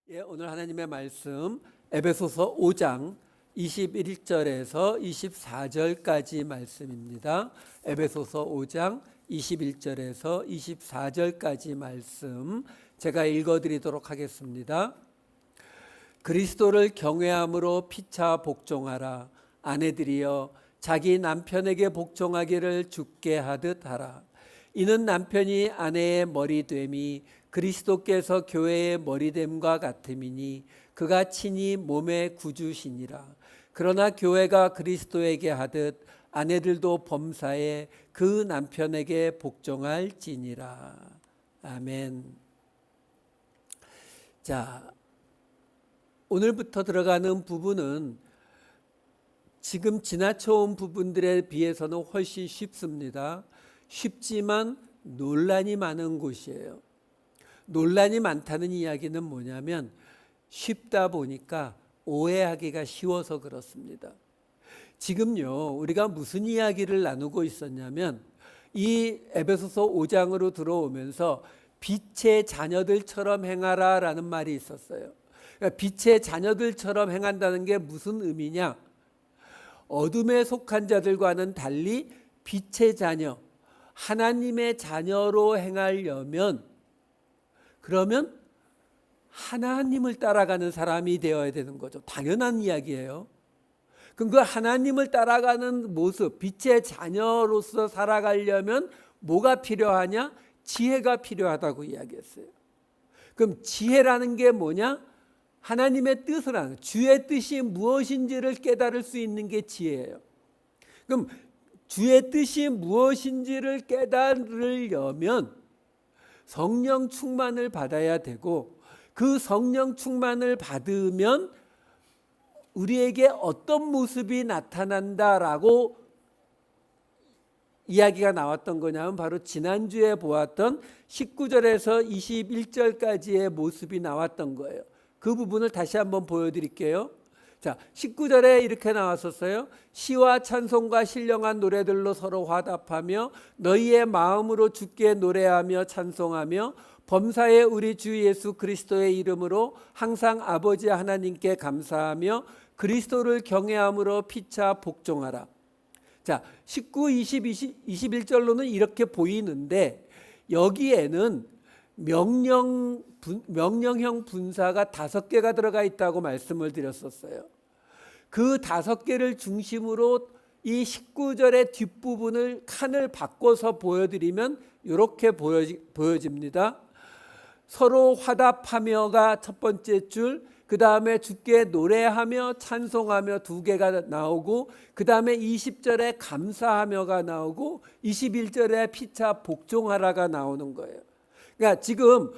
오늘 하나님의 말씀 에베소서 5장 21절에서 24절까지 말씀입니다. 에베소서 5장 21절에서 24절까지 말씀 제가 읽어드리도록 하겠습니다. 그리스도를 경외함으로 피차 복종하라. 아내들이여 자기 남편에게 복종하기를 주께 하듯 하라. 이는 남편이 아내의 머리됨이 그리스도께서 교회의 머리됨과 같음이니 그가 친히 몸의 구주시니라. 그러나 교회가 그리스도에게 하듯 아내들도 범사에 그 남편에게 복종할지니라. 아멘. 자, 오늘부터 들어가는 부분은 지금 지나쳐온 부분들에 비해서는 훨씬 쉽습니다. 쉽지만 논란이 많은 곳이에요. 논란이 많다는 이야기는 뭐냐면 쉽다 보니까 오해하기가 쉬워서 그렇습니다. 지금요, 우리가 무슨 이야기를 나누고 있었냐면 이 에베소서 5장으로 들어오면서 빛의 자녀들처럼 행하라 라는 말이 있었어요. 그러니까 빛의 자녀들처럼 행한다는 게 무슨 의미냐? 어둠에 속한 자들과는 달리 빛의 자녀, 하나님의 자녀로 행하려면 그러면 하나님을 따라가는 사람이 되어야 되는 거죠. 당연한 이야기예요. 그럼 그 하나님을 따라가는 모습, 빛의 자녀로서 살아가려면 뭐가 필요하냐? 지혜가 필요하다고 이야기했어요. 그럼 지혜라는 게 뭐냐? 하나님의 뜻을 아는, 주의 뜻이 무엇인지를 깨달을 수 있는 게 지혜예요. 그럼 주의 뜻이 무엇인지를 깨달으려면 성령 충만을 받아야 되고, 그 성령 충만을 받으면 우리에게 어떤 모습이 나타난다라고 이야기가 나왔던 거냐면 바로 지난주에 보았던 19절에서 21절까지의 모습이 나왔던 거예요. 그 부분을 다시 한번 보여드릴게요. 자, 19절에 이렇게 나왔었어요. 시와 찬송과 신령한 노래들로 서로 화답하며 너희의 마음으로 주께 노래하며 찬송하며 범사에 우리 주 예수 그리스도의 이름으로 항상 아버지 하나님께 감사하며 그리스도를 경외함으로 피차 복종하라. 자, 19, 20, 21절로는 이렇게 보이는데 여기에는 명령형 분사가 5개가 들어가 있다고 말씀을 드렸었어요. 그 5개를 중심으로 이 19절의 뒷부분을 칸을 바꿔서 보여드리면 이렇게 보여집니다. 서로 화답하며가 첫 번째 줄, 그 다음에 주께 노래하며 찬송하며 2개가 나오고, 그 다음에 20절에 감사하며가 나오고 21절에 피차 복종하라가 나오는 거예요. 그러니까 지금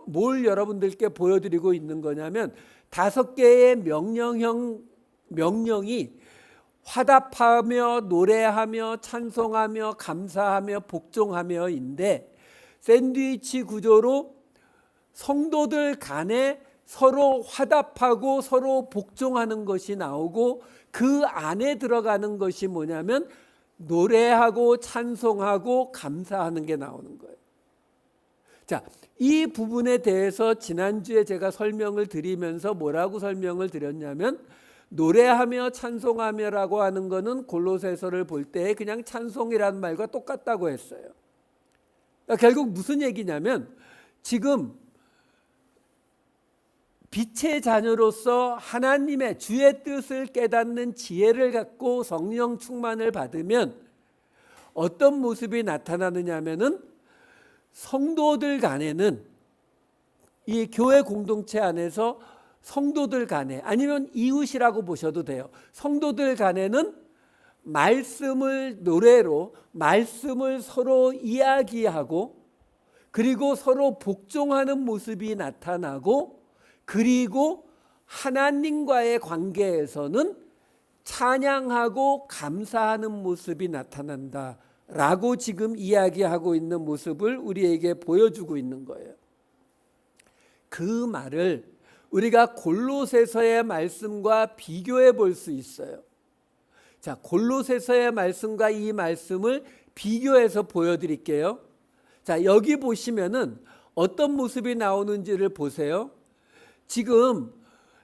뭘 여러분들께 보여드리고 있는 거냐면 5개의 명령이 화답하며 노래하며 찬송하며 감사하며 복종하며인데 샌드위치 구조로 성도들 간에 서로 화답하고 서로 복종하는 것이 나오고, 그 안에 들어가는 것이 뭐냐면 노래하고 찬송하고 감사하는 게 나오는 거예요. 자, 이 부분에 대해서 지난주에 제가 설명을 드리면서 뭐라고 설명을 드렸냐면 노래하며 찬송하며라고 하는 거는 골로새서를 볼 때 그냥 찬송이라는 말과 똑같다고 했어요. 그러니까 결국 무슨 얘기냐면 지금 빛의 자녀로서 하나님의 주의 뜻을 깨닫는 지혜를 갖고 성령 충만을 받으면 어떤 모습이 나타나느냐 하면은 성도들 간에는, 이 교회 공동체 안에서 성도들 간에, 아니면 이웃이라고 보셔도 돼요. 성도들 간에는 말씀을 노래로 말씀을 서로 이야기하고, 그리고 서로 복종하는 모습이 나타나고, 그리고 하나님과의 관계에서는 찬양하고 감사하는 모습이 나타난다 라고 지금 이야기하고 있는 모습을 우리에게 보여주고 있는 거예요. 그 말을 우리가 골로새서의 말씀과 비교해 볼 수 있어요. 자, 골로새서의 말씀과 이 말씀을 비교해서 보여드릴게요. 자, 여기 보시면은 어떤 모습이 나오는지를 보세요. 지금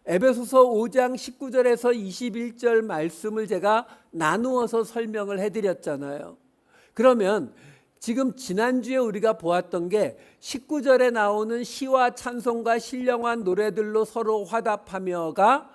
에베소서 5장 19절에서 21절 말씀을 제가 나누어서 설명을 해드렸잖아요. 그러면 지금 지난주에 우리가 보았던 게 19절에 나오는 시와 찬송과 신령한 노래들로 서로 화답하며가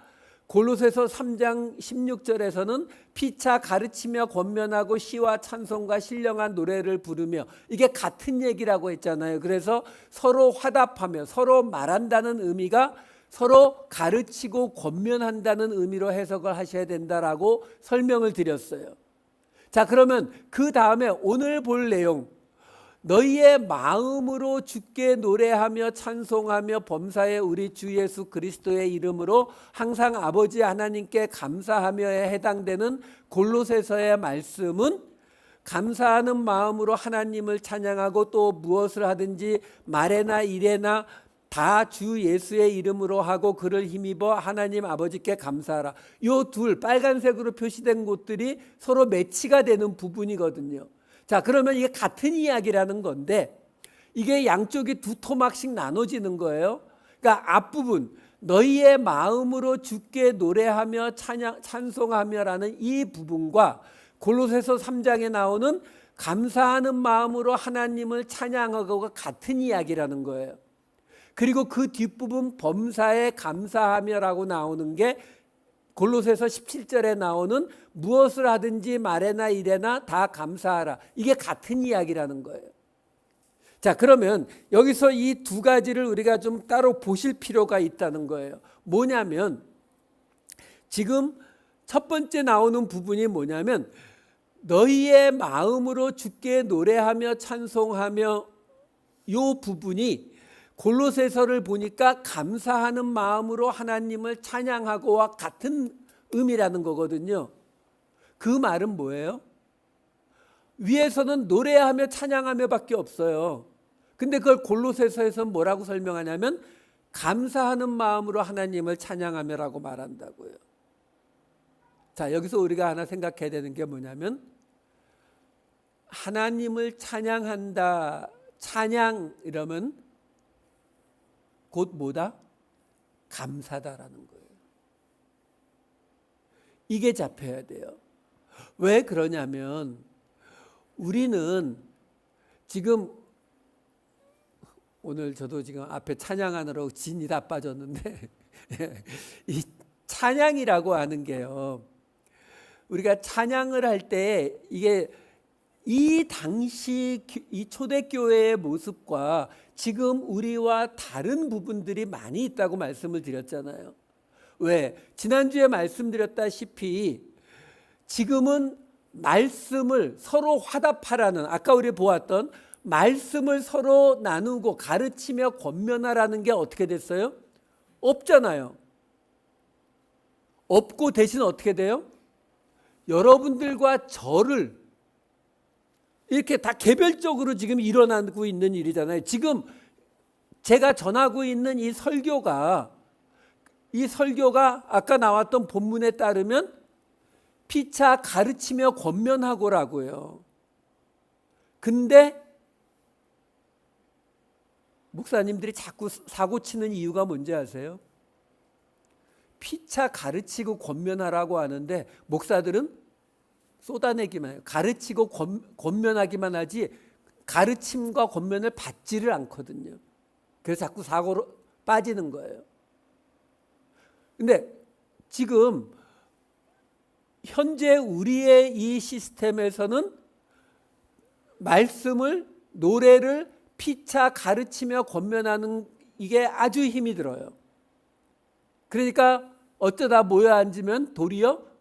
골로새서 3장 16절에서는 피차 가르치며 권면하고 시와 찬송과 신령한 노래를 부르며, 이게 같은 얘기라고 했잖아요. 그래서 서로 화답하며, 서로 말한다는 의미가 서로 가르치고 권면한다는 의미로 해석을 하셔야 된다라고 설명을 드렸어요. 자, 그러면 그 다음에 오늘 볼 내용, 너희의 마음으로 주께 노래하며 찬송하며 범사에 우리 주 예수 그리스도의 이름으로 항상 아버지 하나님께 감사하며에 해당되는 골로새서의 말씀은 감사하는 마음으로 하나님을 찬양하고 또 무엇을 하든지 말에나 일에나 다 주 예수의 이름으로 하고 그를 힘입어 하나님 아버지께 감사하라. 요 둘 빨간색으로 표시된 곳들이 서로 매치가 되는 부분이거든요. 자, 그러면 이게 같은 이야기라는 건데 이게 양쪽이 두 토막씩 나눠지는 거예요. 그러니까 앞부분 너희의 마음으로 주께 노래하며 찬송하며라는 이 부분과 골로새서 3장에 나오는 감사하는 마음으로 하나님을 찬양하고가 같은 이야기라는 거예요. 그리고 그 뒷부분 범사에 감사하며라고 나오는 게 골로새서 17절에 나오는 무엇을 하든지 말에나 일에나 다 감사하라. 이게 같은 이야기라는 거예요. 자, 그러면 여기서 이 두 가지를 우리가 좀 따로 보실 필요가 있다는 거예요. 뭐냐면 지금 첫 번째 나오는 부분이 뭐냐면 너희의 마음으로 주께 노래하며 찬송하며, 이 부분이 골로새서를 보니까 감사하는 마음으로 하나님을 찬양하고와 같은 의미라는 거거든요. 그 말은 뭐예요? 위에서는 노래하며 찬양하며 밖에 없어요. 근데 그걸 골로새서에서 뭐라고 설명하냐면 감사하는 마음으로 하나님을 찬양하며라고 말한다고요. 자, 여기서 우리가 하나 생각해야 되는 게 뭐냐면 하나님을 찬양한다, 찬양 이러면 곧 뭐다? 감사다라는 거예요. 이게 잡혀야 돼요. 왜 그러냐면 우리는 지금 오늘 저도 지금 앞에 찬양하느라고 진이 다 빠졌는데 이 찬양이라고 하는 게요, 우리가 찬양을 할 때 이게 이 당시 이 초대교회의 모습과 지금 우리와 다른 부분들이 많이 있다고 말씀을 드렸잖아요. 왜? 지난주에 말씀드렸다시피 지금은 말씀을 서로 화답하라는, 아까 우리 보았던 말씀을 서로 나누고 가르치며 권면하라는 게 어떻게 됐어요? 없잖아요. 없고 대신 어떻게 돼요? 여러분들과 저를 이렇게 다 개별적으로 지금 일어나고 있는 일이잖아요. 지금 제가 전하고 있는 이 설교가 아까 나왔던 본문에 따르면 피차 가르치며 권면하고라고요. 근데 목사님들이 자꾸 사고 치는 이유가 뭔지 아세요? 피차 가르치고 권면하라고 하는데 목사들은 쏟아내기만 해요. 가르치고 권면하기만 하지 가르침과 권면을 받지를 않거든요. 그래서 자꾸 사고로 빠지는 거예요. 근데 지금 현재 우리의 이 시스템에서는 말씀을, 노래를 피차 가르치며 권면하는 이게 아주 힘이 들어요. 그러니까 어쩌다 모여 앉으면 도리어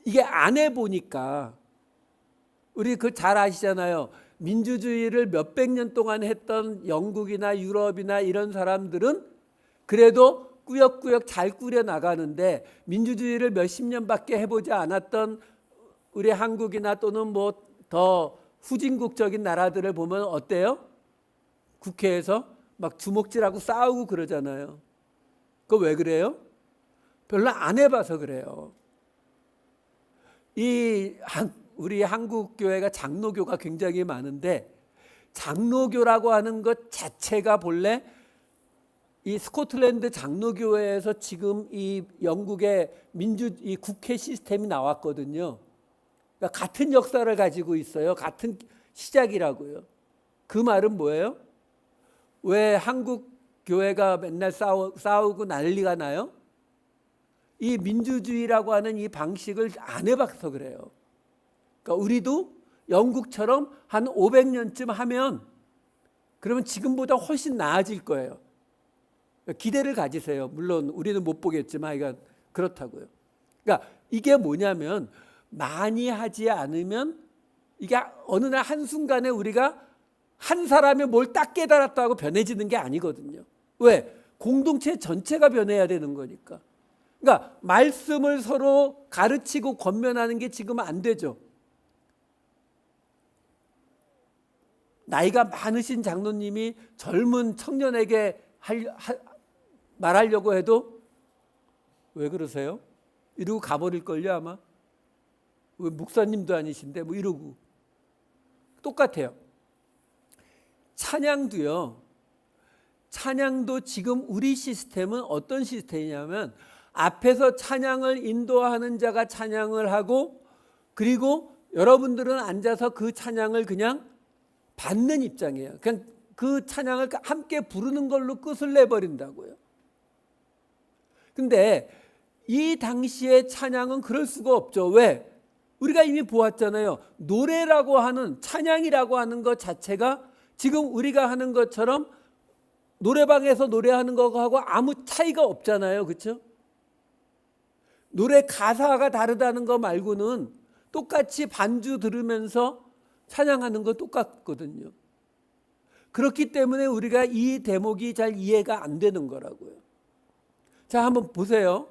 이게 안 해보니까, 우리 그 잘 아시잖아요. 민주주의를 몇백 년 동안 했던 영국이나 유럽이나 이런 사람들은 그래도 꾸역꾸역 잘 꾸려나가는데 민주주의를 몇십 년밖에 해보지 않았던 우리 한국이나 또는 뭐 더 후진국적인 나라들을 보면 어때요? 국회에서 막 주먹질하고 싸우고 그러잖아요. 그거 왜 그래요? 별로 안 해봐서 그래요. 우리 한국 교회가 장로교가 굉장히 많은데 장로교라고 하는 것 자체가 본래 이 스코틀랜드 장로교회에서 지금 이 영국의 이 국회 시스템이 나왔거든요. 그러니까 같은 역사를 가지고 있어요. 같은 시작이라고요. 그 말은 뭐예요? 왜 한국 교회가 맨날 싸우고 난리가 나요? 이 민주주의라고 하는 이 방식을 안 해봐서 그래요. 그러니까 우리도 영국처럼 한 500년쯤 하면 그러면 지금보다 훨씬 나아질 거예요. 기대를 가지세요. 물론 우리는 못 보겠지만 이건 그렇다고요. 그러니까 이게 뭐냐면 많이 하지 않으면 이게 어느 날 한순간에 우리가 한 사람이 뭘 딱 깨달았다고 변해지는 게 아니거든요. 왜? 공동체 전체가 변해야 되는 거니까. 그러니까 말씀을 서로 가르치고 권면하는 게 지금 안 되죠. 나이가 많으신 장로님이 젊은 청년에게 말하려고 해도 왜 그러세요? 이러고 가버릴걸요 아마. 왜 목사님도 아니신데 뭐 이러고. 똑같아요. 찬양도요. 찬양도 지금 우리 시스템은 어떤 시스템이냐면 앞에서 찬양을 인도하는 자가 찬양을 하고 그리고 여러분들은 앉아서 그 찬양을 그냥 받는 입장이에요. 그냥 그 찬양을 함께 부르는 걸로 끝을 내버린다고요. 근데 이 당시의 찬양은 그럴 수가 없죠. 왜? 우리가 이미 보았잖아요. 노래라고 하는 찬양이라고 하는 것 자체가 지금 우리가 하는 것처럼 노래방에서 노래하는 거하고 아무 차이가 없잖아요. 그렇죠? 노래 가사가 다르다는 거 말고는 똑같이 반주 들으면서 찬양하는 거 똑같거든요. 그렇기 때문에 우리가 이 대목이 잘 이해가 안 되는 거라고요. 자, 한번 보세요.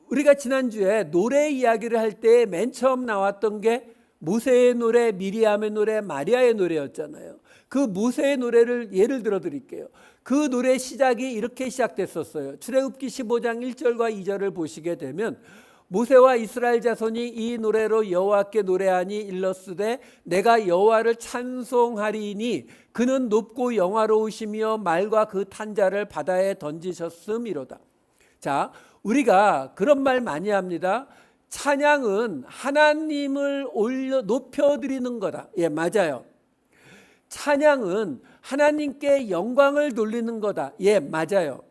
우리가 지난주에 노래 이야기를 할 때 맨 처음 나왔던 게 모세의 노래, 미리암의 노래, 마리아의 노래였잖아요. 그 모세의 노래를 예를 들어 드릴게요. 그 노래 시작이 이렇게 시작됐었어요. 출애굽기 15장 1절과 2절을 보시게 되면 모세와 이스라엘 자손이 이 노래로 여호와께 노래하니 일렀으되 내가 여호와를 찬송하리니 그는 높고 영화로우시며 말과 그 탄자를 바다에 던지셨음이로다. 자, 우리가 그런 말 많이 합니다. 찬양은 하나님을 높여드리는 거다. 예, 맞아요. 찬양은 하나님께 영광을 돌리는 거다. 예, 맞아요.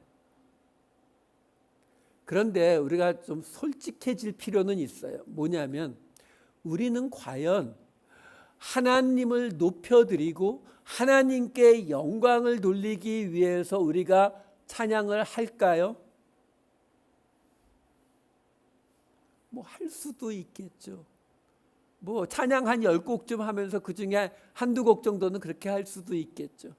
그런데 우리가 좀 솔직해질 필요는 있어요. 뭐냐면 우리는 과연 하나님을 높여드리고 하나님께 영광을 돌리기 위해서 우리가 찬양을 할까요? 뭐 할 수도 있겠죠. 뭐 찬양 한 10곡쯤 하면서 그중에 한두 곡 정도는 그렇게 할 수도 있겠죠.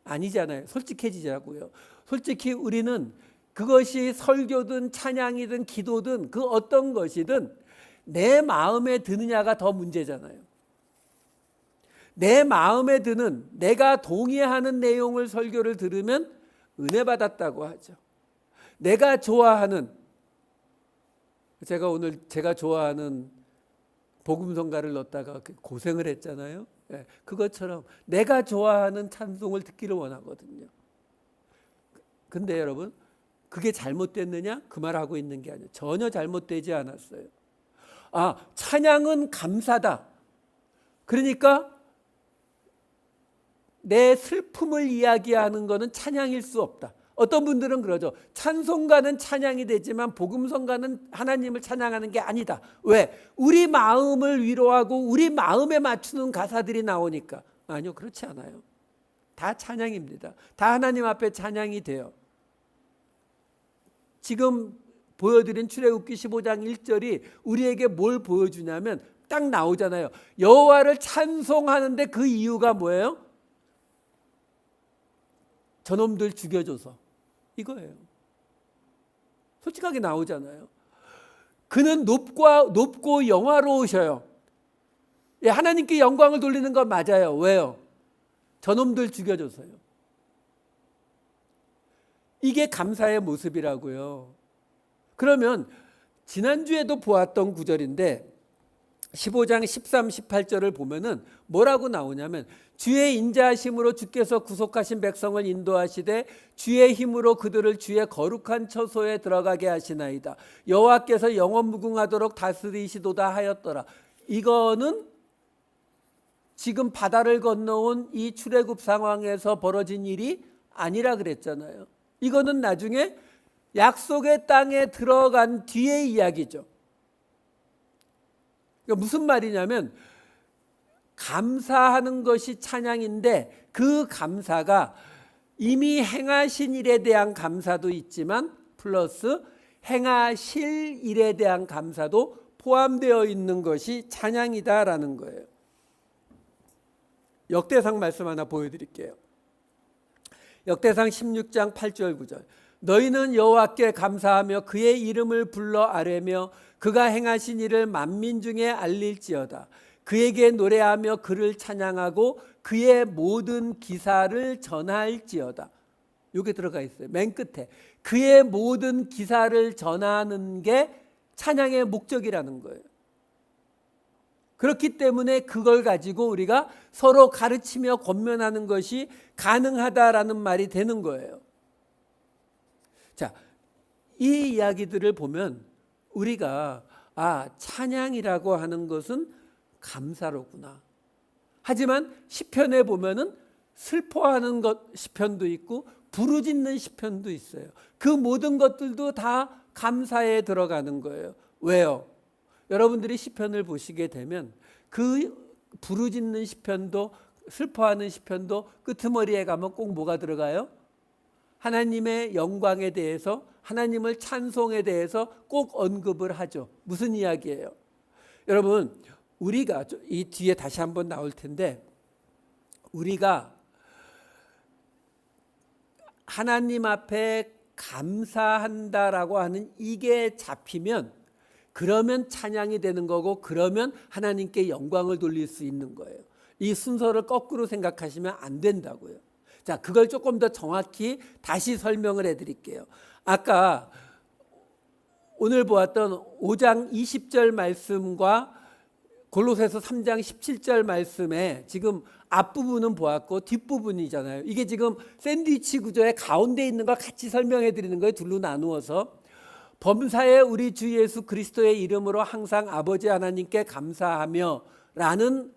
아니잖아요. 솔직해지자고요. 솔직히 우리는 그것이 설교든 찬양이든 기도든 그 어떤 것이든 내 마음에 드느냐가 더 문제잖아요. 내 마음에 드는 내가 동의하는 내용을 설교를 들으면 은혜 받았다고 하죠. 내가 좋아하는 제가 오늘 제가 좋아하는 복음성가를 넣었다가 고생을 했잖아요. 예, 그것처럼 내가 좋아하는 찬송을 듣기를 원하거든요. 근데 여러분 그게 잘못됐느냐? 그 말하고 있는 게 아니에요. 전혀 잘못되지 않았어요. 아, 찬양은 감사다. 그러니까 내 슬픔을 이야기하는 것은 찬양일 수 없다. 어떤 분들은 그러죠. 찬송가는 찬양이 되지만 복음성가는 하나님을 찬양하는 게 아니다. 왜? 우리 마음을 위로하고 우리 마음에 맞추는 가사들이 나오니까. 아니요, 그렇지 않아요. 다 찬양입니다. 다 하나님 앞에 찬양이 돼요. 지금 보여드린 출애굽기 15장 1절이 우리에게 뭘 보여주냐면 딱 나오잖아요. 여호와를 찬송하는데 그 이유가 뭐예요? 저놈들 죽여줘서 이거예요. 솔직하게 나오잖아요. 그는 높고 영화로우셔요. 예, 하나님께 영광을 돌리는 건 맞아요. 왜요? 저놈들 죽여줘서요. 이게 감사의 모습이라고요. 그러면 지난주에도 보았던 구절인데 15장 13, 18절을 보면은 뭐라고 나오냐면 주의 인자하심으로 주께서 구속하신 백성을 인도하시되 주의 힘으로 그들을 주의 거룩한 처소에 들어가게 하시나이다. 여호와께서 영원 무궁하도록 다스리시도다 하였더라. 이거는 지금 바다를 건너온 이 출애굽 상황에서 벌어진 일이 아니라 그랬잖아요. 이거는 나중에 약속의 땅에 들어간 뒤의 이야기죠. 그러니까 무슨 말이냐면 감사하는 것이 찬양인데 그 감사가 이미 행하신 일에 대한 감사도 있지만 플러스 행하실 일에 대한 감사도 포함되어 있는 것이 찬양이다라는 거예요. 역대상 말씀 하나 보여드릴게요. 역대상 16장 8절 9절. 너희는 여호와께 감사하며 그의 이름을 불러 아뢰며 그가 행하신 일을 만민 중에 알릴지어다. 그에게 노래하며 그를 찬양하고 그의 모든 기사를 전할지어다. 여기 들어가 있어요. 맨 끝에 그의 모든 기사를 전하는 게 찬양의 목적이라는 거예요. 그렇기 때문에 그걸 가지고 우리가 서로 가르치며 권면하는 것이 가능하다라는 말이 되는 거예요. 자, 이 이야기들을 보면 우리가 찬양이라고 하는 것은 감사로구나. 하지만 시편에 보면은 슬퍼하는 것 시편도 있고 부르짖는 시편도 있어요. 그 모든 것들도 다 감사에 들어가는 거예요. 왜요? 여러분들이 시편을 보시게 되면 그 부르짖는 시편도 슬퍼하는 시편도 끄트머리에 가면 꼭 뭐가 들어가요? 하나님의 영광에 대해서, 하나님을 찬송에 대해서 꼭 언급을 하죠. 무슨 이야기예요? 여러분, 우리가 이 뒤에 다시 한번 나올 텐데 우리가 하나님 앞에 감사한다라고 하는 이게 잡히면 그러면 찬양이 되는 거고 그러면 하나님께 영광을 돌릴 수 있는 거예요. 이 순서를 거꾸로 생각하시면 안 된다고요. 자, 그걸 조금 더 정확히 다시 설명을 해드릴게요. 아까 오늘 보았던 5장 20절 말씀과 골로새서 3장 17절 말씀에 지금 앞부분은 보았고 뒷부분이잖아요. 이게 지금 샌드위치 구조의 가운데 있는 걸 같이 설명해 드리는 거예요. 둘로 나누어서. 범사에 우리 주 예수 그리스도의 이름으로 항상 아버지 하나님께 감사하며 라는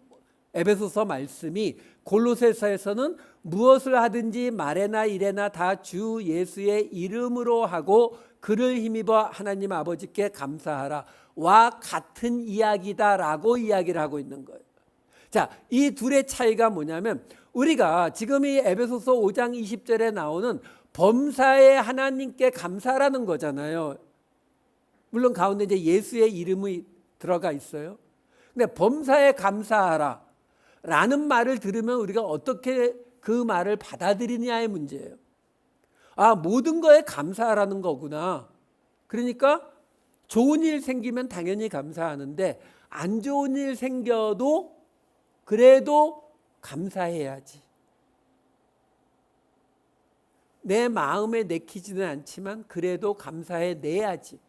에베소서 말씀이 골로새서에서는 무엇을 하든지 말에나 일에나 다 주 예수의 이름으로 하고 그를 힘입어 하나님 아버지께 감사하라 와 같은 이야기다라고 이야기를 하고 있는 거예요. 자, 이 둘의 차이가 뭐냐면 우리가 지금 이 에베소서 5장 20절에 나오는 범사에 하나님께 감사라는 거잖아요. 물론 가운데 이제 예수의 이름이 들어가 있어요. 근데 범사에 감사하라 라는 말을 들으면 우리가 어떻게 그 말을 받아들이냐의 문제예요. 모든 거에 감사하라는 거구나. 그러니까 좋은 일 생기면 당연히 감사하는데 안 좋은 일 생겨도 그래도 감사해야지. 내 마음에 내키지는 않지만 그래도 감사해 내야지.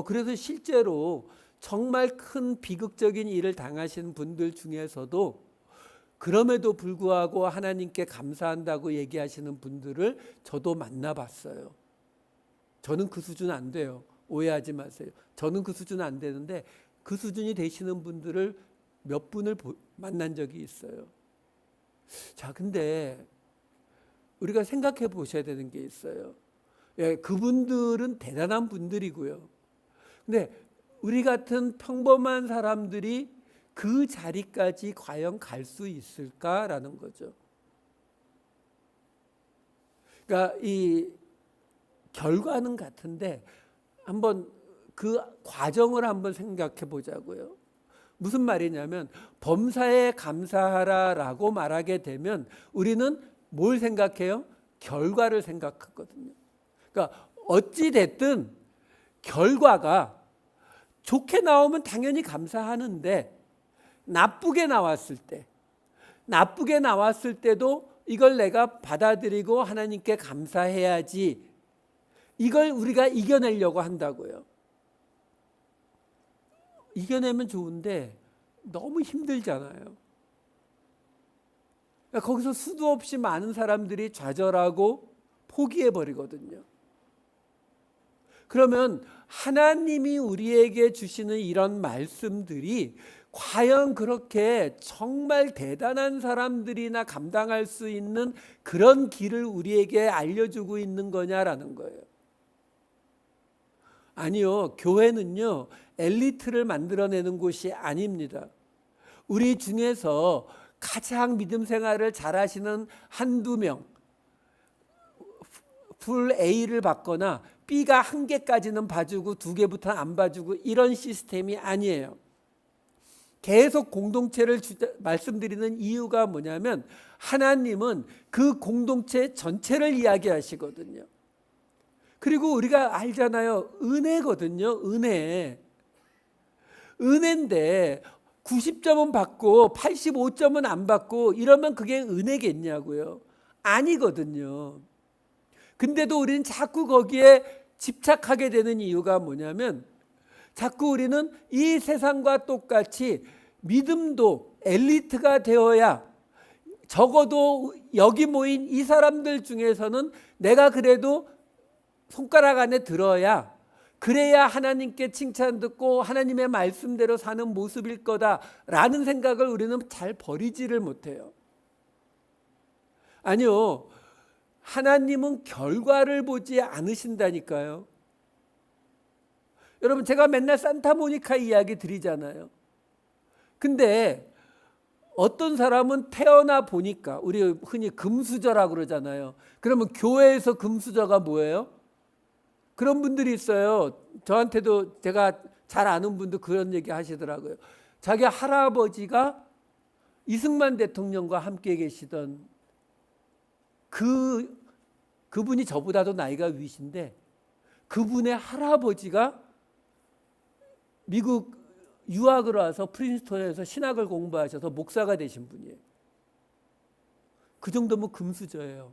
그래서 실제로 정말 큰 비극적인 일을 당하신 분들 중에서도 그럼에도 불구하고 하나님께 감사한다고 얘기하시는 분들을 저도 만나봤어요. 저는 그 수준 안 돼요. 오해하지 마세요. 저는 그 수준 안 되는데 그 수준이 되시는 분들을 몇 분을 만난 적이 있어요. 자, 근데 우리가 생각해 보셔야 되는 게 있어요. 그분들은 대단한 분들이고요. 근데 우리 같은 평범한 사람들이 그 자리까지 과연 갈 수 있을까라는 거죠. 그러니까 이 결과는 같은데 한번 그 과정을 한번 생각해 보자고요. 무슨 말이냐면 범사에 감사하라라고 말하게 되면 우리는 뭘 생각해요? 결과를 생각하거든요. 그러니까 어찌 됐든 결과가 좋게 나오면 당연히 감사하는데 나쁘게 나왔을 때도 이걸 내가 받아들이고 하나님께 감사해야지. 이걸 우리가 이겨내려고 한다고요. 이겨내면 좋은데 너무 힘들잖아요. 그러니까 거기서 수도 없이 많은 사람들이 좌절하고 포기해버리거든요. 그러면 하나님이 우리에게 주시는 이런 말씀들이 과연 그렇게 정말 대단한 사람들이나 감당할 수 있는 그런 길을 우리에게 알려주고 있는 거냐라는 거예요. 아니요, 교회는요 엘리트를 만들어내는 곳이 아닙니다. 우리 중에서 가장 믿음 생활을 잘하시는 한두 명, 풀 A를 받거나 B가 한 개까지는 봐주고 두 개부터는 안 봐주고 이런 시스템이 아니에요. 계속 공동체를 말씀드리는 이유가 뭐냐면 하나님은 그 공동체 전체를 이야기하시거든요. 그리고 우리가 알잖아요. 은혜거든요. 은혜인데 90점은 받고 85점은 안 받고 이러면 그게 은혜겠냐고요. 아니거든요. 근데도 우리는 자꾸 거기에 집착하게 되는 이유가 뭐냐면 자꾸 우리는 이 세상과 똑같이 믿음도 엘리트가 되어야, 적어도 여기 모인 이 사람들 중에서는 내가 그래도 손가락 안에 들어야, 그래야 하나님께 칭찬 듣고 하나님의 말씀대로 사는 모습일 거다라는 생각을 우리는 잘 버리지를 못해요. 아니요, 하나님은 결과를 보지 않으신다니까요. 여러분, 제가 맨날 산타모니카 이야기 드리잖아요. 근데 어떤 사람은 태어나 보니까, 우리 흔히 금수저라고 그러잖아요. 그러면 교회에서 금수저가 뭐예요? 그런 분들이 있어요. 저한테도 제가 잘 아는 분도 그런 얘기 하시더라고요. 자기 할아버지가 이승만 대통령과 함께 계시던 그분이 저보다도 나이가 위신데 그분의 할아버지가 미국 유학을 와서 프린스턴에서 신학을 공부하셔서 목사가 되신 분이에요. 그 정도면 금수저예요.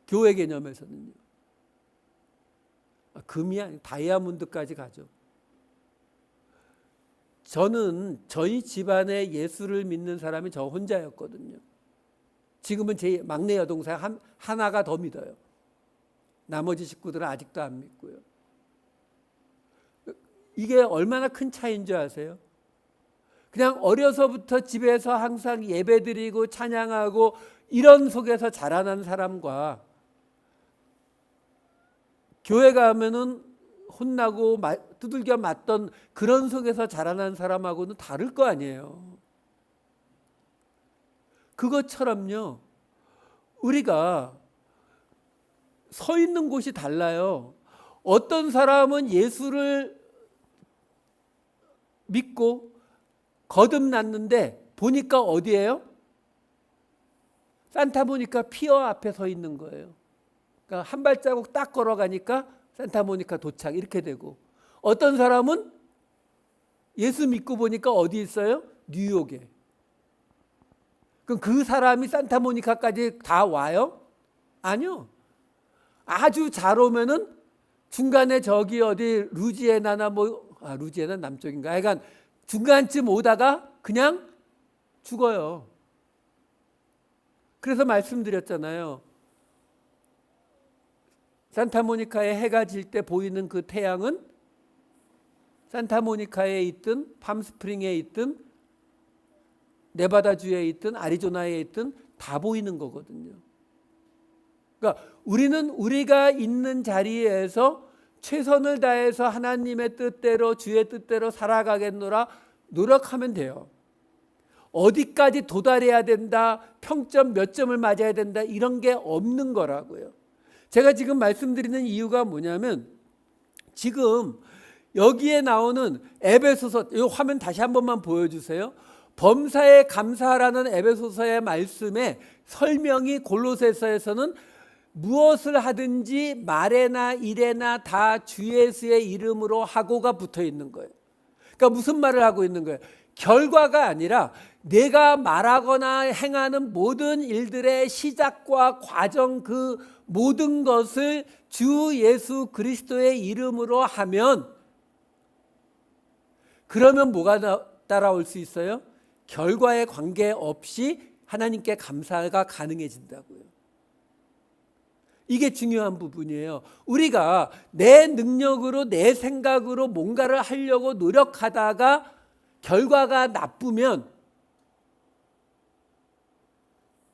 교회 개념에서는요. 금이 아니고 다이아몬드까지 가죠. 저는 저희 집안에 예수를 믿는 사람이 저 혼자였거든요. 지금은 제 막내 여동생 하나가 더 믿어요. 나머지 식구들은 아직도 안 믿고요. 이게 얼마나 큰 차이인 줄 아세요? 그냥 어려서부터 집에서 항상 예배드리고 찬양하고 이런 속에서 자라난 사람과 교회 가면은 혼나고 두들겨 맞던 그런 속에서 자라난 사람하고는 다를 거 아니에요. 그것처럼요, 우리가 서 있는 곳이 달라요. 어떤 사람은 예수를 믿고 거듭났는데 보니까 어디예요? 산타모니카 피어 앞에 서 있는 거예요. 그러니까 한 발자국 딱 걸어가니까 산타모니카 도착 이렇게 되고, 어떤 사람은 예수 믿고 보니까 어디 있어요? 뉴욕에. 그럼 그 사람이 산타모니카까지 다 와요? 아니요. 아주 잘 오면은 중간에 저기 어디 루지애나나 루지애나 남쪽인가, 하여간 중간쯤 오다가 그냥 죽어요. 그래서 말씀드렸잖아요. 산타모니카에 해가 질 때 보이는 그 태양은 산타모니카에 있든 팜스프링에 있든 네바다주에 있든 아리조나에 있든 다 보이는 거거든요. 그러니까 우리는 우리가 있는 자리에서 최선을 다해서 하나님의 뜻대로 주의 뜻대로 살아가겠노라 노력하면 돼요. 어디까지 도달해야 된다, 평점 몇 점을 맞아야 된다, 이런 게 없는 거라고요. 제가 지금 말씀드리는 이유가 뭐냐면, 지금 여기에 나오는 에베소서, 이 화면 다시 한 번만 보여주세요. 범사에 감사하라는 에베소서의 말씀에 설명이 골로새서에서는 무엇을 하든지 말에나 일에나 다 주 예수의 이름으로 하고가 붙어 있는 거예요. 그러니까 무슨 말을 하고 있는 거예요? 결과가 아니라 내가 말하거나 행하는 모든 일들의 시작과 과정, 그 모든 것을 주 예수 그리스도의 이름으로 하면 그러면 뭐가 따라올 수 있어요? 결과에 관계없이 하나님께 감사가 가능해진다고요. 이게 중요한 부분이에요. 우리가 내 능력으로 내 생각으로 뭔가를 하려고 노력하다가 결과가 나쁘면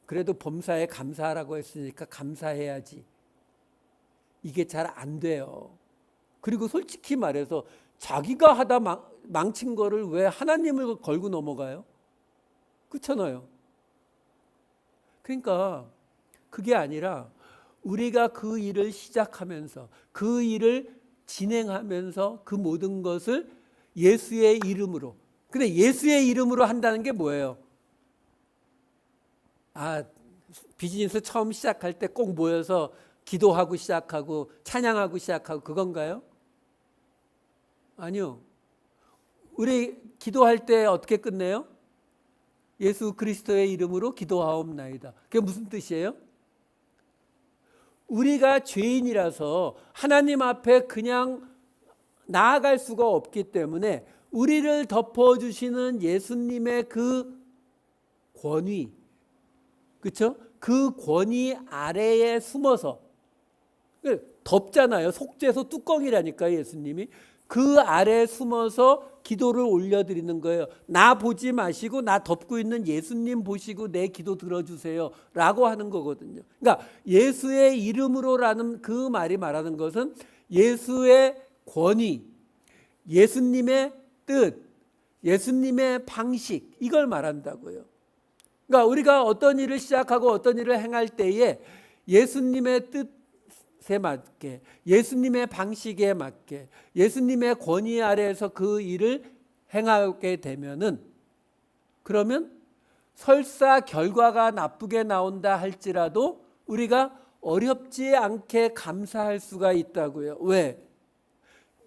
그래도 범사에 감사하라고 했으니까 감사해야지. 이게 잘 안 돼요. 그리고 솔직히 말해서 자기가 하다 망친 거를 왜 하나님을 걸고 넘어가요? 그렇잖아요. 그러니까 그게 아니라 우리가 그 일을 시작하면서 그 일을 진행하면서 그 모든 것을 예수의 이름으로, 근데 예수의 이름으로 한다는 게 뭐예요? 비즈니스 처음 시작할 때 꼭 모여서 기도하고 시작하고 찬양하고 시작하고 그건가요? 아니요. 우리 기도할 때 어떻게 끝내요? 예수 그리스도의 이름으로 기도하옵나이다. 그게 무슨 뜻이에요? 우리가 죄인이라서 하나님 앞에 그냥 나아갈 수가 없기 때문에 우리를 덮어주시는 예수님의 그 권위, 그렇죠? 그 권위 아래에 숨어서 덮잖아요. 속죄소 뚜껑이라니까 예수님이. 그 아래에 숨어서 기도를 올려드리는 거예요. 나 보지 마시고 나 덮고 있는 예수님 보시고 내 기도 들어주세요 라고 하는 거거든요. 그러니까 예수의 이름으로라는 그 말이 말하는 것은 예수의 권위, 예수님의 뜻, 예수님의 방식, 이걸 말한다고요. 그러니까 우리가 어떤 일을 시작하고 어떤 일을 행할 때에 예수님의 뜻에 맞게, 예수님의 방식에 맞게, 예수님의 권위 아래에서 그 일을 행하게 되면은, 그러면 설사 결과가 나쁘게 나온다 할지라도 우리가 어렵지 않게 감사할 수가 있다고요. 왜?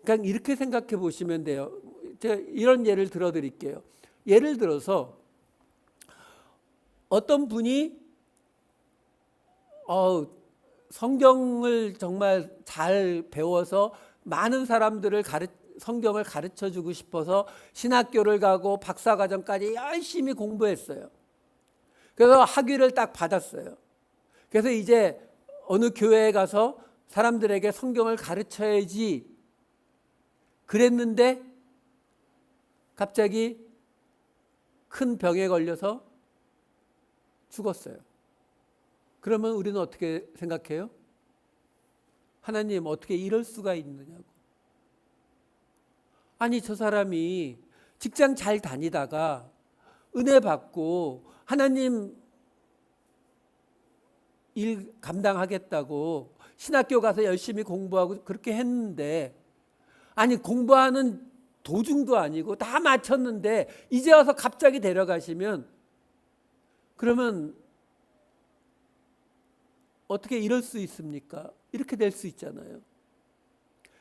그러니까 이렇게 생각해 보시면 돼요. 제가 이런 예를 들어 드릴게요. 예를 들어서 어떤 분이 성경을 정말 잘 배워서 많은 사람들을 성경을 가르쳐 주고 싶어서 신학교를 가고 박사과정까지 열심히 공부했어요. 그래서 학위를 딱 받았어요. 그래서 이제 어느 교회에 가서 사람들에게 성경을 가르쳐야지 그랬는데 갑자기 큰 병에 걸려서 죽었어요. 그러면 우리는 어떻게 생각해요? 하나님 어떻게 이럴 수가 있느냐고. 아니 저 사람이 직장 잘 다니다가 은혜 받고 하나님 일 감당하겠다고 신학교 가서 열심히 공부하고 그렇게 했는데, 아니 공부하는 도중도 아니고 다 마쳤는데 이제 와서 갑자기 데려가시면 그러면 어떻게 이럴 수 있습니까? 이렇게 될 수 있잖아요.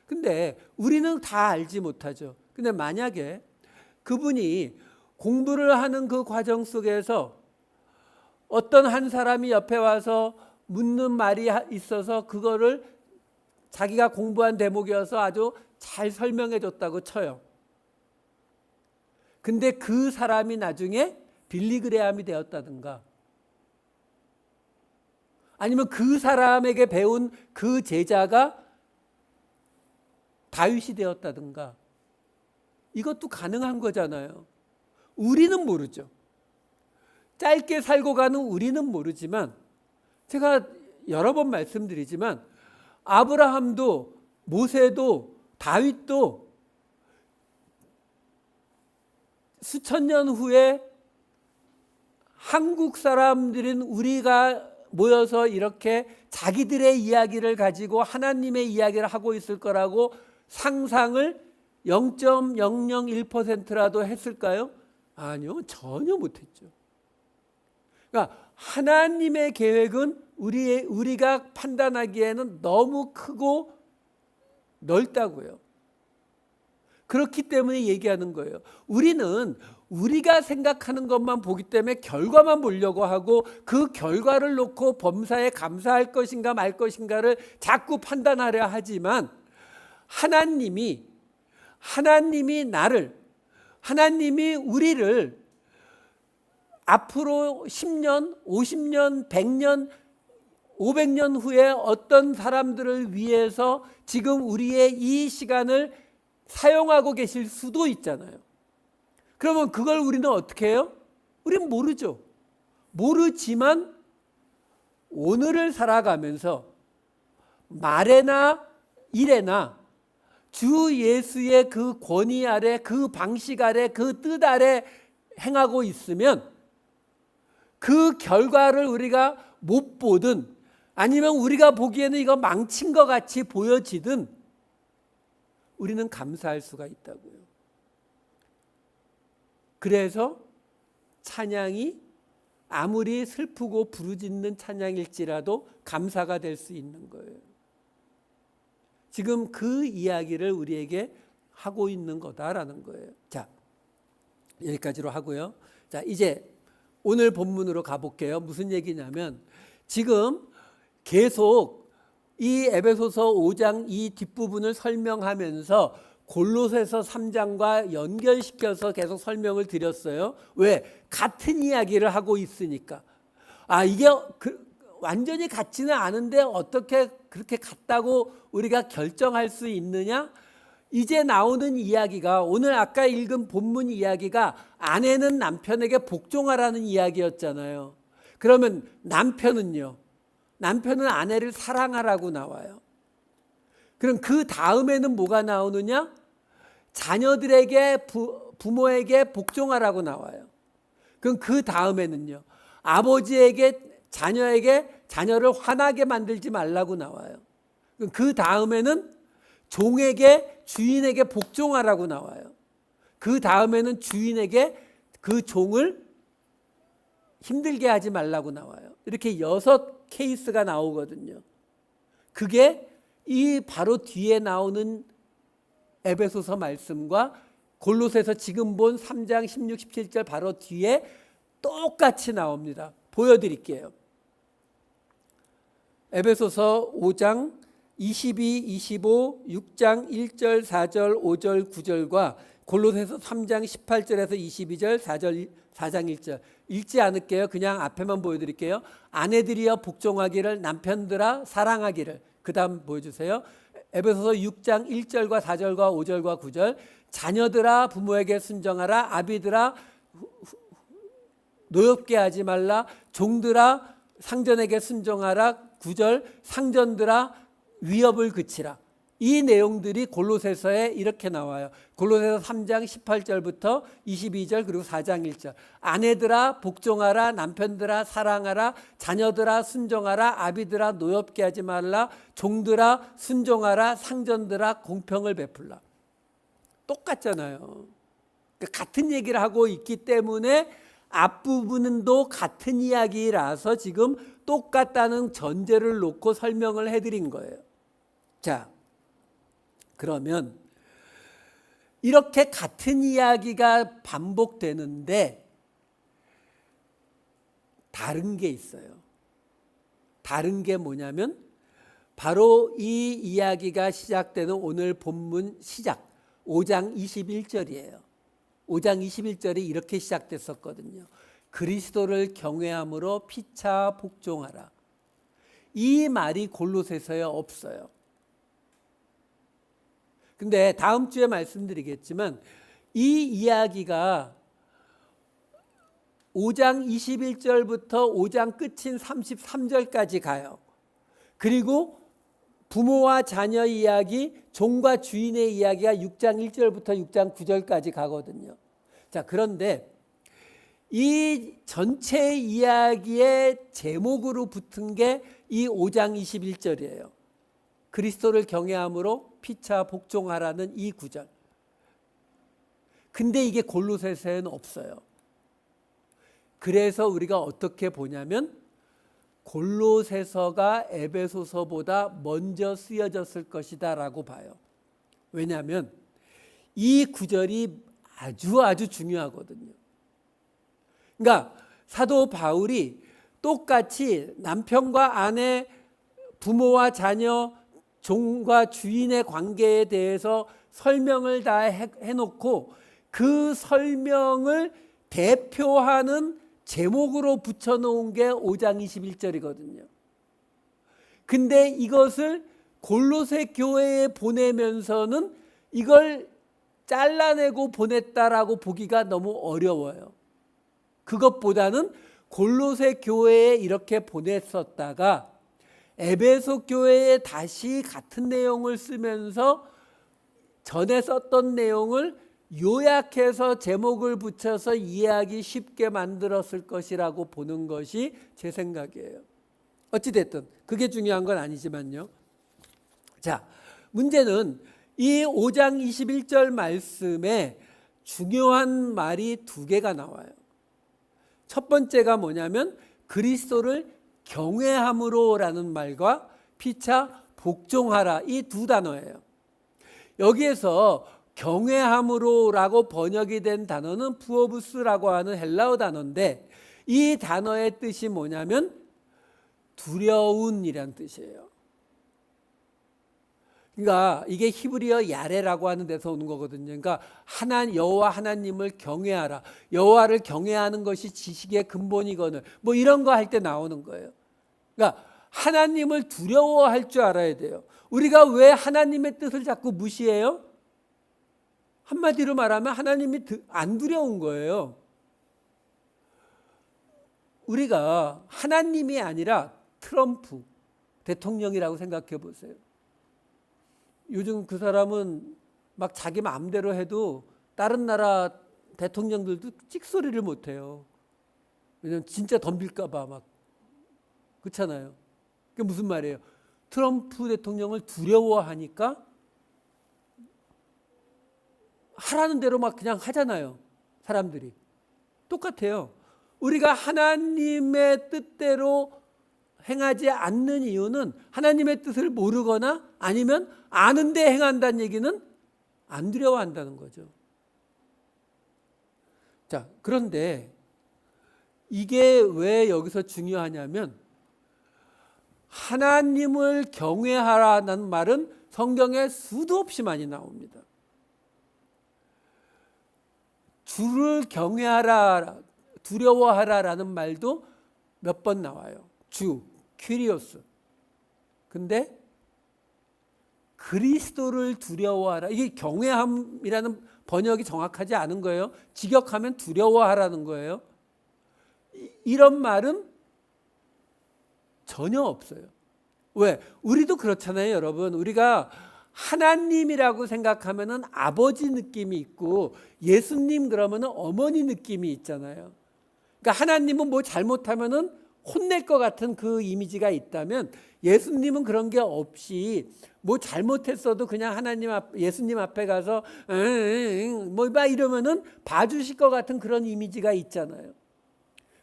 근데 우리는 다 알지 못하죠. 근데 만약에 그분이 공부를 하는 그 과정 속에서 어떤 한 사람이 옆에 와서 묻는 말이 있어서 그거를 자기가 공부한 대목이어서 아주 잘 설명해 줬다고 쳐요. 근데 그 사람이 나중에 빌리그레암이 되었다든가, 아니면 그 사람에게 배운 그 제자가 다윗이 되었다든가, 이것도 가능한 거잖아요. 우리는 모르죠. 짧게 살고 가는 우리는 모르지만, 제가 여러 번 말씀드리지만 아브라함도 모세도 다윗도 수천 년 후에 한국 사람들은 우리가 모여서 이렇게 자기들의 이야기를 가지고 하나님의 이야기를 하고 있을 거라고 상상을 0.001%라도 했을까요? 아니요, 전혀 못했죠. 그러니까 하나님의 계획은 우리가 판단하기에는 너무 크고 넓다고요. 그렇기 때문에 얘기하는 거예요. 우리는 우리가 생각하는 것만 보기 때문에 결과만 보려고 하고 그 결과를 놓고 범사에 감사할 것인가 말 것인가를 자꾸 판단하려 하지만 하나님이 나를 하나님이 우리를 앞으로 10년, 50년, 100년, 500년 후에 어떤 사람들을 위해서 지금 우리의 이 시간을 사용하고 계실 수도 있잖아요. 그러면 그걸 우리는 어떻게 해요? 우리는 모르죠. 모르지만 오늘을 살아가면서 말에나 일에나 주 예수의 그 권위 아래, 그 방식 아래, 그 뜻 아래 행하고 있으면 그 결과를 우리가 못 보든 아니면 우리가 보기에는 이거 망친 것 같이 보여지든 우리는 감사할 수가 있다고요. 그래서 찬양이 아무리 슬프고 부르짖는 찬양일지라도 감사가 될 수 있는 거예요. 지금 그 이야기를 우리에게 하고 있는 거다라는 거예요. 자, 여기까지로 하고요. 자, 이제 오늘 본문으로 가볼게요. 무슨 얘기냐면 지금 계속 이 에베소서 5장 이 뒷부분을 설명하면서 골로새서 3장과 연결시켜서 계속 설명을 드렸어요. 왜? 같은 이야기를 하고 있으니까. 이게 완전히 같지는 않은데 어떻게 그렇게 같다고 우리가 결정할 수 있느냐? 이제 나오는 이야기가 오늘 아까 읽은 본문 이야기가 아내는 남편에게 복종하라는 이야기였잖아요. 그러면 남편은요? 남편은 아내를 사랑하라고 나와요. 그럼 그 다음에는 뭐가 나오느냐? 자녀들에게 부모에게 복종하라고 나와요. 그럼 그 다음에는요? 아버지에게 자녀를 화나게 만들지 말라고 나와요. 그럼 그 다음에는 종에게 주인에게 복종하라고 나와요. 그 다음에는 주인에게 그 종을 힘들게 하지 말라고 나와요. 이렇게 6 케이스가 나오거든요. 그게 이 바로 뒤에 나오는 에베소서 말씀과 골로새서 지금 본 3장 16, 17절 바로 뒤에 똑같이 나옵니다. 보여드릴게요. 에베소서 5장 22, 25, 6장 1절, 4절, 5절, 9절과 골로새서 3장 18절에서 22절, 4장 1절 읽지 않을게요. 그냥 앞에만 보여드릴게요. 아내들이여 복종하기를, 남편들아 사랑하기를. 그 다음 보여주세요. 에베소서 6장 1절과 4절과 5절과 9절 자녀들아 부모에게 순종하라. 아비들아 노엽게 하지 말라. 종들아 상전에게 순종하라. 9절 상전들아 위협을 그치라. 이 내용들이 골로새서에 이렇게 나와요. 골로새서 3장 18절부터 22절 그리고 4장 1절. 아내들아 복종하라. 남편들아 사랑하라. 자녀들아 순종하라. 아비들아 노엽게 하지 말라. 종들아 순종하라. 상전들아 공평을 베풀라. 똑같잖아요. 같은 얘기를 하고 있기 때문에 앞부분도 같은 이야기라서 지금 똑같다는 전제를 놓고 설명을 해드린 거예요. 자, 그러면 이렇게 같은 이야기가 반복되는데 다른 게 있어요. 다른 게 뭐냐면 바로 이 이야기가 시작되는 오늘 본문 시작 5장 21절이에요. 5장 21절이 이렇게 시작됐었거든요. 그리스도를 경외함으로 피차 복종하라. 이 말이 골로새서에 없어요. 근데 다음 주에 말씀드리겠지만 이 이야기가 5장 21절부터 5장 끝인 33절까지 가요. 그리고 부모와 자녀 이야기, 종과 주인의 이야기가 6장 1절부터 6장 9절까지 가거든요. 자, 그런데 이 전체 이야기의 제목으로 붙은 게 이 5장 21절이에요. 그리스도를 경외함으로 피차 복종하라는 이 구절. 근데 이게 골로새서에는 없어요. 그래서 우리가 어떻게 보냐면 골로새서가 에베소서보다 먼저 쓰여졌을 것이다 라고 봐요. 왜냐하면 이 구절이 아주 중요하거든요. 그러니까 사도 바울이 똑같이 남편과 아내, 부모와 자녀, 종과 주인의 관계에 대해서 설명을 다 해놓고 그 설명을 대표하는 제목으로 붙여놓은 게 5장 21절이거든요. 근데 이것을 골로새 교회에 보내면서는 이걸 잘라내고 보냈다라고 보기가 너무 어려워요. 그것보다는 골로새 교회에 이렇게 보냈었다가 에베소 교회에 다시 같은 내용을 쓰면서 전에 썼던 내용을 요약해서 제목을 붙여서 이해하기 쉽게 만들었을 것이라고 보는 것이 제 생각이에요. 어찌됐든 그게 중요한 건 아니지만요. 자, 문제는 이 5장 21절 말씀에 중요한 말이 두 개가 나와요. 첫 번째가 뭐냐면 그리스도를 경외함으로라는 말과 피차 복종하라, 이 두 단어예요. 여기에서 경외함으로라고 번역이 된 단어는 푸오부스라고 하는 헬라어 단어인데 이 단어의 뜻이 뭐냐면 두려운이란 뜻이에요. 그러니까 이게 히브리어 야레라고 하는 데서 오는 거거든요. 그러니까 여호와 하나님을 경외하라. 여호와를 경외하는 것이 지식의 근본이거늘. 뭐 이런 거 할 때 나오는 거예요. 그러니까 하나님을 두려워할 줄 알아야 돼요. 우리가 왜 하나님의 뜻을 자꾸 무시해요? 한마디로 말하면 하나님이 안 두려운 거예요. 우리가 하나님이 아니라 트럼프 대통령이라고 생각해 보세요. 요즘 그 사람은 막 자기 마음대로 해도 다른 나라 대통령들도 찍소리를 못해요. 왜냐면 진짜 덤빌까 봐 막. 그렇잖아요. 그게 무슨 말이에요? 트럼프 대통령을 두려워하니까 하라는 대로 막 그냥 하잖아요. 사람들이. 똑같아요. 우리가 하나님의 뜻대로 행하지 않는 이유는 하나님의 뜻을 모르거나 아니면 아는데 행한다는 얘기는 안 두려워한다는 거죠. 자, 그런데 이게 왜 여기서 중요하냐면 하나님을 경외하라는 말은 성경에 수도 없이 많이 나옵니다. 주를 경외하라, 두려워하라라는 말도 몇 번 나와요. 주, 큐리오스. 근데 그리스도를 두려워하라. 이게 경외함이라는 번역이 정확하지 않은 거예요. 직역하면 두려워하라는 거예요. 이런 말은 전혀 없어요. 왜? 우리도 그렇잖아요, 여러분. 우리가 하나님이라고 생각하면은 아버지 느낌이 있고 예수님 그러면은 어머니 느낌이 있잖아요. 그러니까 하나님은 뭐 잘못하면은 혼낼 것 같은 그 이미지가 있다면 예수님은 그런 게 없이 뭐 잘못했어도 그냥 예수님 앞에 가서 뭐 막 이러면은 봐주실 것 같은 그런 이미지가 있잖아요.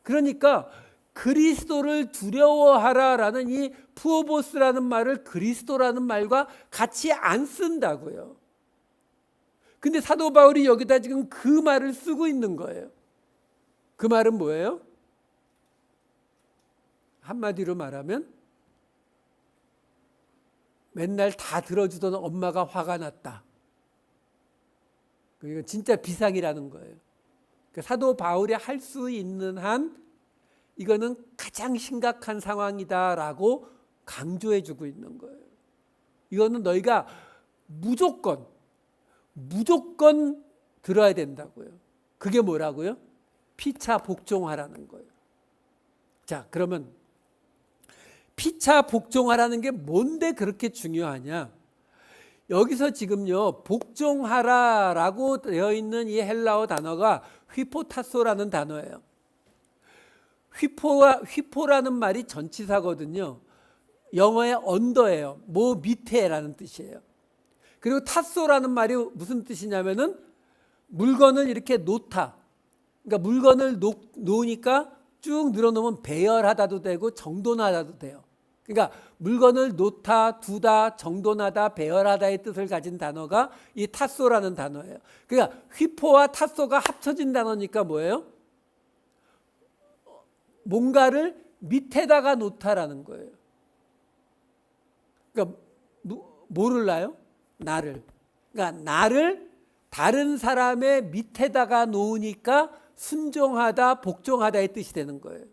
그러니까 그리스도를 두려워하라라는 이 푸오보스라는 말을 그리스도라는 말과 같이 안 쓴다고요. 근데 사도 바울이 여기다 지금 그 말을 쓰고 있는 거예요. 그 말은 뭐예요? 한마디로 말하면 맨날 다 들어주던 엄마가 화가 났다. 이건 진짜 비상이라는 거예요. 그러니까 사도 바울이 할 수 있는 한 이거는 가장 심각한 상황이다라고 강조해 주고 있는 거예요. 이거는 너희가 무조건 들어야 된다고요. 그게 뭐라고요? 피차 복종하라는 거예요. 자, 그러면 피차 복종하라는 게 뭔데 그렇게 중요하냐? 여기서 지금요, 복종하라라고 되어 있는 이 헬라어 단어가 휘포타소라는 단어예요. 휘포라는 말이 전치사거든요. 영어의 언더예요. 뭐 밑에라는 뜻이에요. 그리고 타소라는 말이 무슨 뜻이냐면은 물건을 이렇게 놓다. 그러니까 물건을 놓으니까 쭉 늘어놓으면 배열하다도 되고 정돈하다도 돼요. 그러니까 물건을 놓다, 두다, 정돈하다, 배열하다의 뜻을 가진 단어가 이 타소라는 단어예요. 그러니까 휘포와 타소가 합쳐진 단어니까 뭐예요? 뭔가를 밑에다가 놓다라는 거예요. 그러니까 뭐를 놔요? 나를. 그러니까 나를 다른 사람의 밑에다가 놓으니까 순종하다, 복종하다의 뜻이 되는 거예요.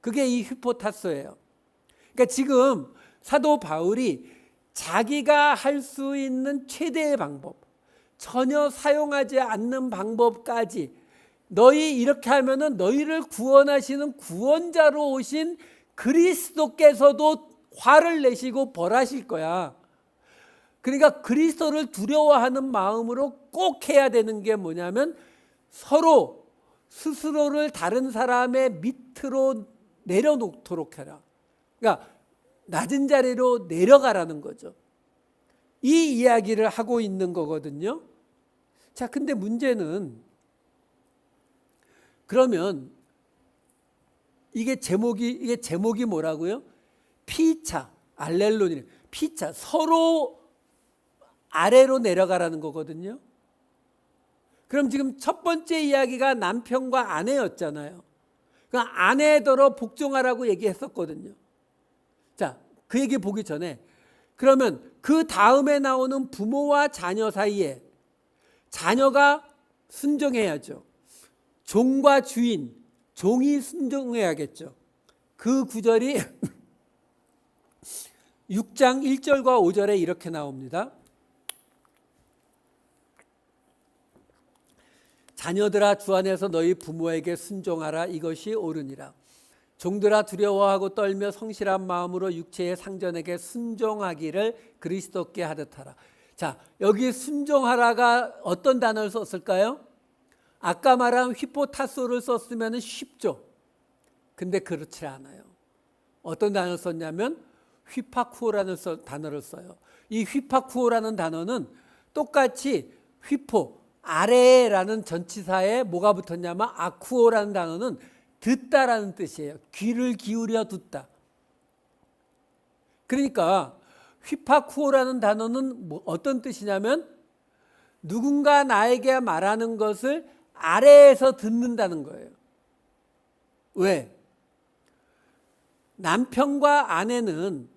그게 이 휘포타소예요. 그러니까 지금 사도 바울이 자기가 할 수 있는 최대의 방법, 전혀 사용하지 않는 방법까지, 너희 이렇게 하면은 너희를 구원하시는 구원자로 오신 그리스도께서도 화를 내시고 벌하실 거야. 그러니까 그리스도를 두려워하는 마음으로 꼭 해야 되는 게 뭐냐면 서로 스스로를 다른 사람의 밑으로 내려놓도록 해라. 그러니까 낮은 자리로 내려가라는 거죠. 이 이야기를 하고 있는 거거든요. 자, 근데 문제는 그러면 이게 제목이 뭐라고요? 피차, 알렐로니, 피차, 서로 아래로 내려가라는 거거든요. 그럼 지금 첫 번째 이야기가 남편과 아내였잖아요. 그러니까 아내더러 복종하라고 얘기했었거든요. 자, 그 얘기 보기 전에 그러면 그 다음에 나오는 부모와 자녀 사이에 자녀가 순종해야죠. 종과 주인, 종이 순종해야겠죠. 그 구절이 6장 1절과 5절에 이렇게 나옵니다. 자녀들아 주 안에서 너희 부모에게 순종하라. 이것이 옳으니라. 종들아 두려워하고 떨며 성실한 마음으로 육체의 상전에게 순종하기를 그리스도께 하듯 하라. 자, 여기 순종하라가 어떤 단어를 썼을까요? 아까 말한 휘포타소를 썼으면 쉽죠. 근데 그렇지 않아요. 어떤 단어를 썼냐면 휘파쿠오라는 단어를 써요. 이 휘파쿠오라는 단어는 똑같이 휘포, 아래라는 전치사에 뭐가 붙었냐면 아쿠오라는 단어는 듣다라는 뜻이에요. 귀를 기울여 듣다. 그러니까 휘파쿠오라는 단어는 어떤 뜻이냐면 누군가 나에게 말하는 것을 아래에서 듣는다는 거예요. 왜? 남편과 아내는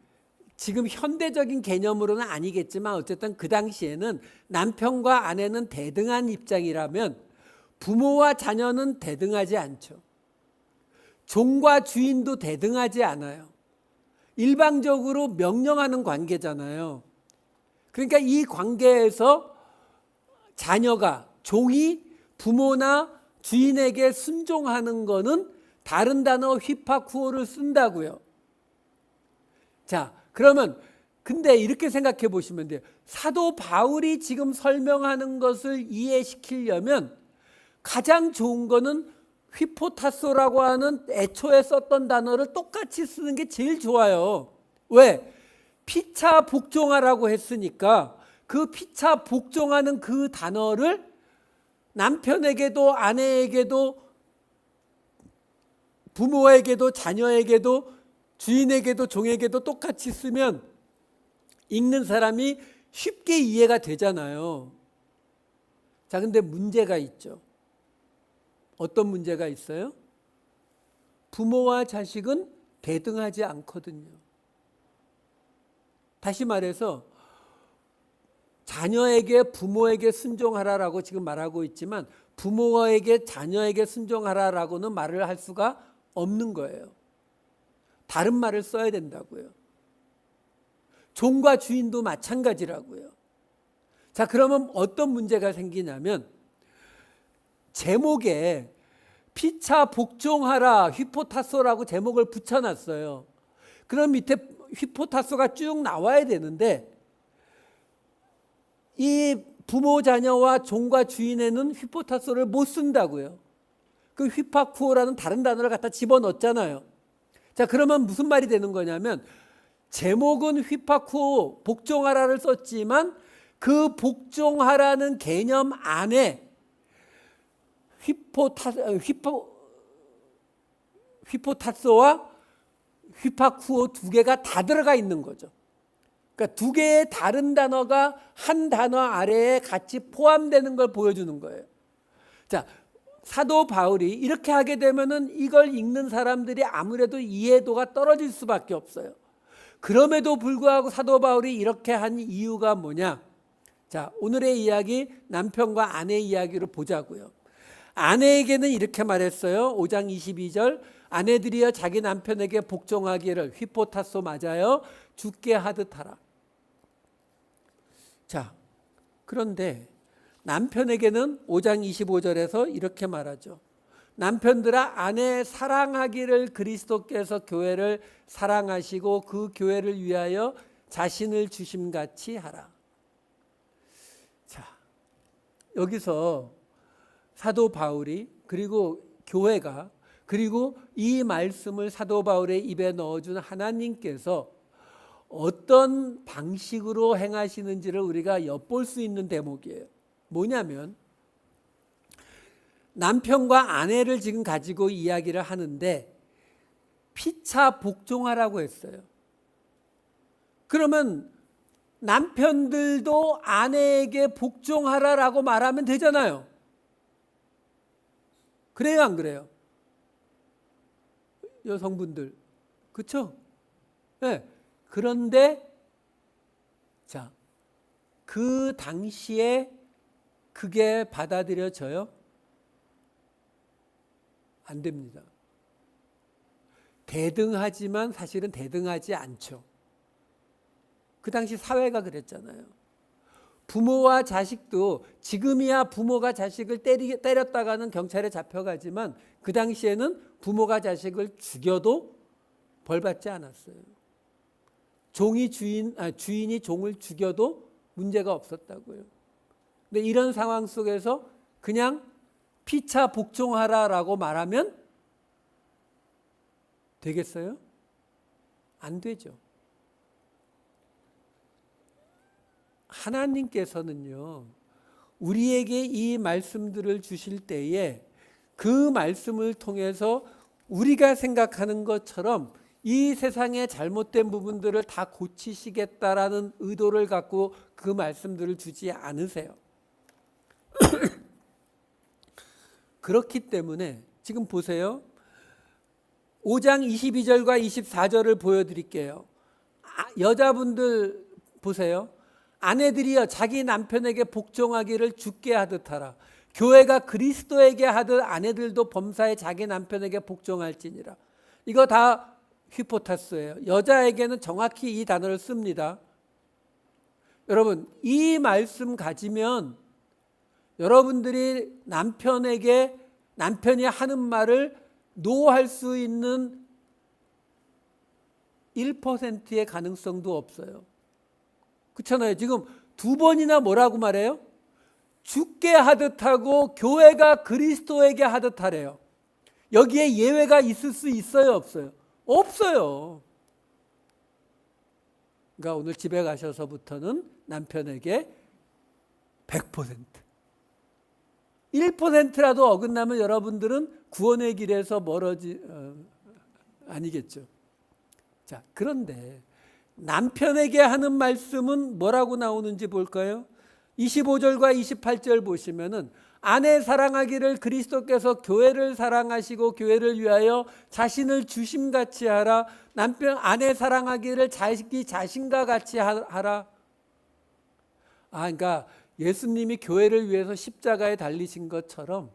지금 현대적인 개념으로는 아니겠지만 어쨌든 그 당시에는 남편과 아내는 대등한 입장이라면 부모와 자녀는 대등하지 않죠. 종과 주인도 대등하지 않아요. 일방적으로 명령하는 관계잖아요. 그러니까 이 관계에서 자녀가, 종이 부모나 주인에게 순종하는 거는 다른 단어 휘파쿠오를 쓴다고요. 자, 그러면 근데 이렇게 생각해 보시면 돼요. 사도 바울이 지금 설명하는 것을 이해시키려면 가장 좋은 거는 휘포타소라고 하는 애초에 썼던 단어를 똑같이 쓰는 게 제일 좋아요. 왜? 피차 복종하라고 했으니까 그 피차 복종하는 그 단어를 남편에게도 아내에게도 부모에게도 자녀에게도 주인에게도 종에게도 똑같이 쓰면 읽는 사람이 쉽게 이해가 되잖아요. 자, 근데 문제가 있죠. 어떤 문제가 있어요? 부모와 자식은 대등하지 않거든요. 다시 말해서 자녀에게 부모에게 순종하라라고 지금 말하고 있지만 부모에게 자녀에게 순종하라라고는 말을 할 수가 없는 거예요. 다른 말을 써야 된다고요. 종과 주인도 마찬가지라고요. 자, 그러면 어떤 문제가 생기냐면 제목에 피차 복종하라 휘포타소라고 제목을 붙여놨어요. 그럼 밑에 휘포타소가 쭉 나와야 되는데 이 부모 자녀와 종과 주인에는 휘포타소를 못 쓴다고요. 그 휘파쿠오라는 다른 단어를 갖다 집어넣었잖아요. 자, 그러면 무슨 말이 되는 거냐면 제목은 휘파쿠오 복종하라를 썼지만 그 복종하라는 개념 안에 휘포타소와 휘파쿠오 두 개가 다 들어가 있는 거죠. 그러니까 두 개의 다른 단어가 한 단어 아래에 같이 포함되는 걸 보여주는 거예요. 자, 사도 바울이 이렇게 하게 되면은 이걸 읽는 사람들이 아무래도 이해도가 떨어질 수밖에 없어요. 그럼에도 불구하고 사도 바울이 이렇게 한 이유가 뭐냐? 자, 오늘의 이야기 남편과 아내 이야기로 보자고요. 아내에게는 이렇게 말했어요. 5장 22절 아내들이여 자기 남편에게 복종하기를 휘포타소 맞아요. 죽게 하듯 하라. 자, 그런데 남편에게는 5장 25절에서 이렇게 말하죠. 남편들아 아내 사랑하기를 그리스도께서 교회를 사랑하시고 그 교회를 위하여 자신을 주심같이 하라. 자, 여기서 사도 바울이 그리고 교회가 그리고 이 말씀을 사도 바울의 입에 넣어준 하나님께서 어떤 방식으로 행하시는지를 우리가 엿볼 수 있는 대목이에요. 뭐냐면 남편과 아내를 지금 가지고 이야기를 하는데 피차 복종하라고 했어요. 그러면 남편들도 아내에게 복종하라라고 말하면 되잖아요. 그래요, 안 그래요? 여성분들. 그렇죠? 네. 그런데 자, 그 당시에 그게 받아들여져요? 안 됩니다. 대등하지만 사실은 대등하지 않죠. 그 당시 사회가 그랬잖아요. 부모와 자식도 지금이야 부모가 자식을 때렸다가는 경찰에 잡혀가지만 그 당시에는 부모가 자식을 죽여도 벌 받지 않았어요. 주인이 종을 죽여도 문제가 없었다고요. 근데 이런 상황 속에서 그냥 피차 복종하라라고 말하면 되겠어요? 안 되죠. 하나님께서는요, 우리에게 이 말씀들을 주실 때에 그 말씀을 통해서 우리가 생각하는 것처럼 이 세상의 잘못된 부분들을 다 고치시겠다라는 의도를 갖고 그 말씀들을 주지 않으세요. 그렇기 때문에 지금 보세요. 5장 22절과 24절을 보여드릴게요. 여자분들 보세요. 아내들이여 자기 남편에게 복종하기를 주께 하듯 하라. 교회가 그리스도에게 하듯 아내들도 범사에 자기 남편에게 복종할지니라. 이거 다 휘포타스예요. 여자에게는 정확히 이 단어를 씁니다. 여러분, 이 말씀 가지면 여러분들이 남편이 하는 말을 노할 수 있는 1%의 가능성도 없어요. 그렇잖아요. 지금 두 번이나 뭐라고 말해요? 죽게 하듯 하고 교회가 그리스도에게 하듯 하래요. 여기에 예외가 있을 수 있어요, 없어요? 없어요. 그러니까 오늘 집에 가셔서부터는 남편에게 100%. 1%라도 어긋나면 여러분들은 구원의 길에서 아니겠죠. 자, 그런데 남편에게 하는 말씀은 뭐라고 나오는지 볼까요? 25절과 28절 보시면은 아내 사랑하기를 그리스도께서 교회를 사랑하시고 교회를 위하여 자신을 주심같이 하라. 아내 사랑하기를 자식이 자신과 같이 하라. 그러니까 예수님이 교회를 위해서 십자가에 달리신 것처럼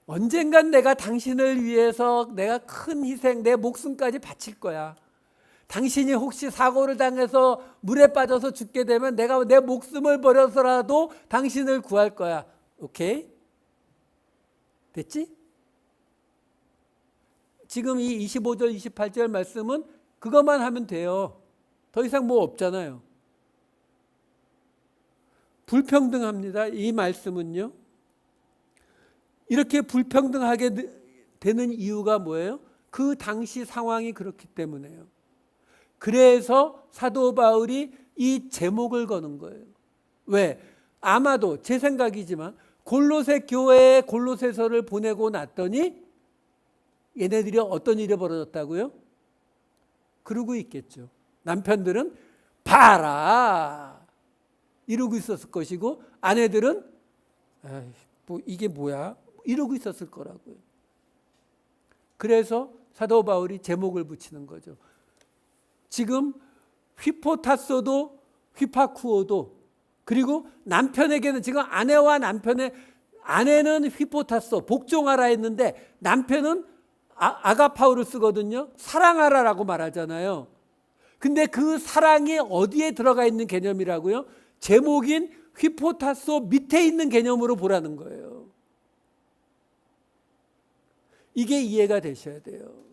언젠간 내가 당신을 위해서 내가 큰 희생, 내 목숨까지 바칠 거야. 당신이 혹시 사고를 당해서 물에 빠져서 죽게 되면 내가 내 목숨을 버려서라도 당신을 구할 거야. 오케이? 됐지? 지금 이 25절, 28절 말씀은 그것만 하면 돼요. 더 이상 뭐 없잖아요. 불평등합니다. 이 말씀은요. 이렇게 불평등하게 되는 이유가 뭐예요? 그 당시 상황이 그렇기 때문에요. 그래서 사도 바울이 이 제목을 거는 거예요. 왜? 아마도 제 생각이지만 골로새 교회에 골로새서를 보내고 났더니 얘네들이 어떤 일이 벌어졌다고요? 그러고 있겠죠. 남편들은 봐라 이러고 있었을 것이고 아내들은 이게 뭐야? 이러고 있었을 거라고요. 그래서 사도 바울이 제목을 붙이는 거죠. 지금 휘포타소도 휘파쿠오도, 그리고 남편에게는 지금 아내는 휘포타소, 복종하라 했는데 남편은 아가파우를 쓰거든요. 사랑하라라고 말하잖아요. 근데 그 사랑이 어디에 들어가 있는 개념이라고요? 제목인 휘포타소 밑에 있는 개념으로 보라는 거예요. 이게 이해가 되셔야 돼요.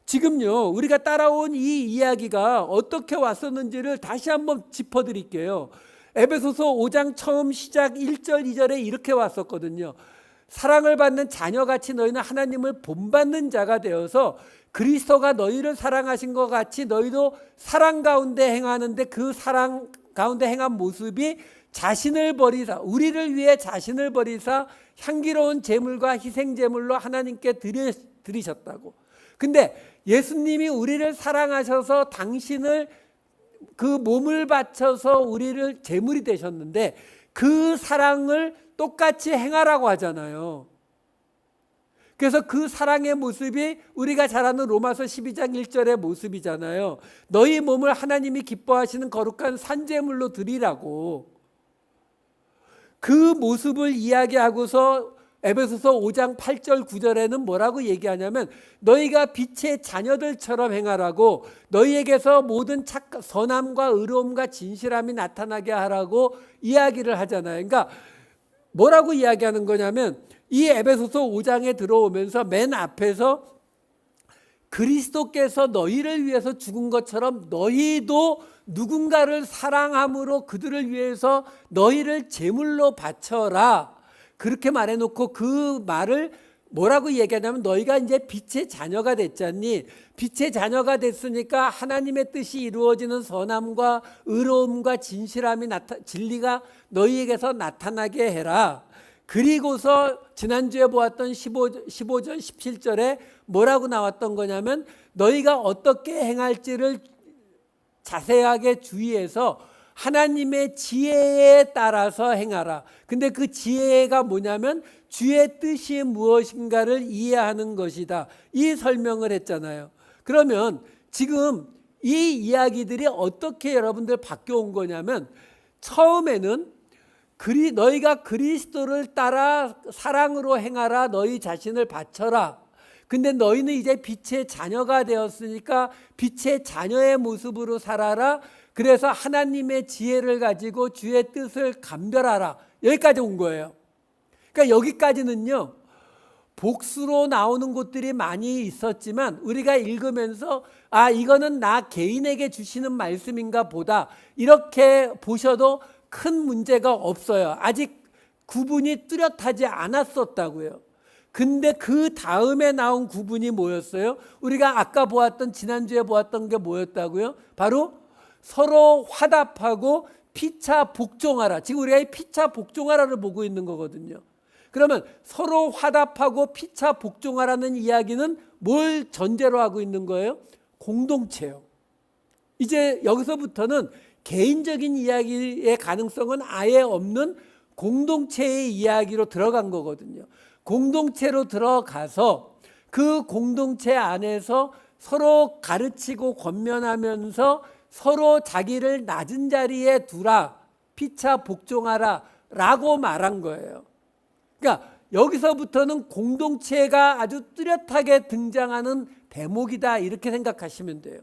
지금요, 우리가 따라온 이 이야기가 어떻게 왔었는지를 다시 한번 짚어드릴게요. 에베소서 5장 처음 시작 1절 2절에 이렇게 왔었거든요. 사랑을 받는 자녀같이 너희는 하나님을 본받는 자가 되어서 그리스도가 너희를 사랑하신 것 같이 너희도 사랑 가운데 행하는데, 그 사랑 가운데 행한 모습이 자신을 버리사, 우리를 위해 자신을 버리사 향기로운 제물과 희생 제물로 하나님께 드리셨다고. 근데 예수님이 우리를 사랑하셔서 당신을, 그 몸을 바쳐서 우리를 제물이 되셨는데 그 사랑을 똑같이 행하라고 하잖아요. 그래서 그 사랑의 모습이 우리가 잘 아는 로마서 12장 1절의 모습이잖아요. 너희 몸을 하나님이 기뻐하시는 거룩한 산제물로 드리라고. 그 모습을 이야기하고서 에베소서 5장 8절 9절에는 뭐라고 얘기하냐면 너희가 빛의 자녀들처럼 행하라고, 너희에게서 모든 선함과 의로움과 진실함이 나타나게 하라고 이야기를 하잖아요. 그러니까 뭐라고 이야기하는 거냐면 이 에베소서 5장에 들어오면서 맨 앞에서 그리스도께서 너희를 위해서 죽은 것처럼 너희도 누군가를 사랑함으로 그들을 위해서 너희를 제물로 바쳐라, 그렇게 말해놓고 그 말을 뭐라고 얘기하냐면 너희가 이제 빛의 자녀가 됐잖니, 빛의 자녀가 됐으니까 하나님의 뜻이 이루어지는 선함과 의로움과 진리가 너희에게서 나타나게 해라. 그리고서 지난주에 보았던 15절 17절에 뭐라고 나왔던 거냐면 너희가 어떻게 행할지를 자세하게 주의해서 하나님의 지혜에 따라서 행하라. 근데 그 지혜가 뭐냐면 주의 뜻이 무엇인가를 이해하는 것이다, 이 설명을 했잖아요. 그러면 지금 이 이야기들이 어떻게 여러분들 바뀌어온 거냐면, 처음에는 너희가 그리스도를 따라 사랑으로 행하라, 너희 자신을 바쳐라. 근데 너희는 이제 빛의 자녀가 되었으니까 빛의 자녀의 모습으로 살아라. 그래서 하나님의 지혜를 가지고 주의 뜻을 감별하라. 여기까지 온 거예요. 그러니까 여기까지는요, 복수로 나오는 곳들이 많이 있었지만 우리가 읽으면서 이거는 나 개인에게 주시는 말씀인가 보다, 이렇게 보셔도 큰 문제가 없어요. 아직 구분이 뚜렷하지 않았었다고요. 근데 그 다음에 나온 구분이 뭐였어요? 우리가 아까 지난주에 보았던 게 뭐였다고요? 바로 서로 화답하고 피차 복종하라. 지금 우리가 이 피차 복종하라를 보고 있는 거거든요. 그러면 서로 화답하고 피차 복종하라는 이야기는 뭘 전제로 하고 있는 거예요? 공동체요. 이제 여기서부터는 개인적인 이야기의 가능성은 아예 없는 공동체의 이야기로 들어간 거거든요. 공동체로 들어가서 그 공동체 안에서 서로 가르치고 권면하면서 서로 자기를 낮은 자리에 두라, 피차 복종하라 라고 말한 거예요. 그러니까 여기서부터는 공동체가 아주 뚜렷하게 등장하는 대목이다, 이렇게 생각하시면 돼요.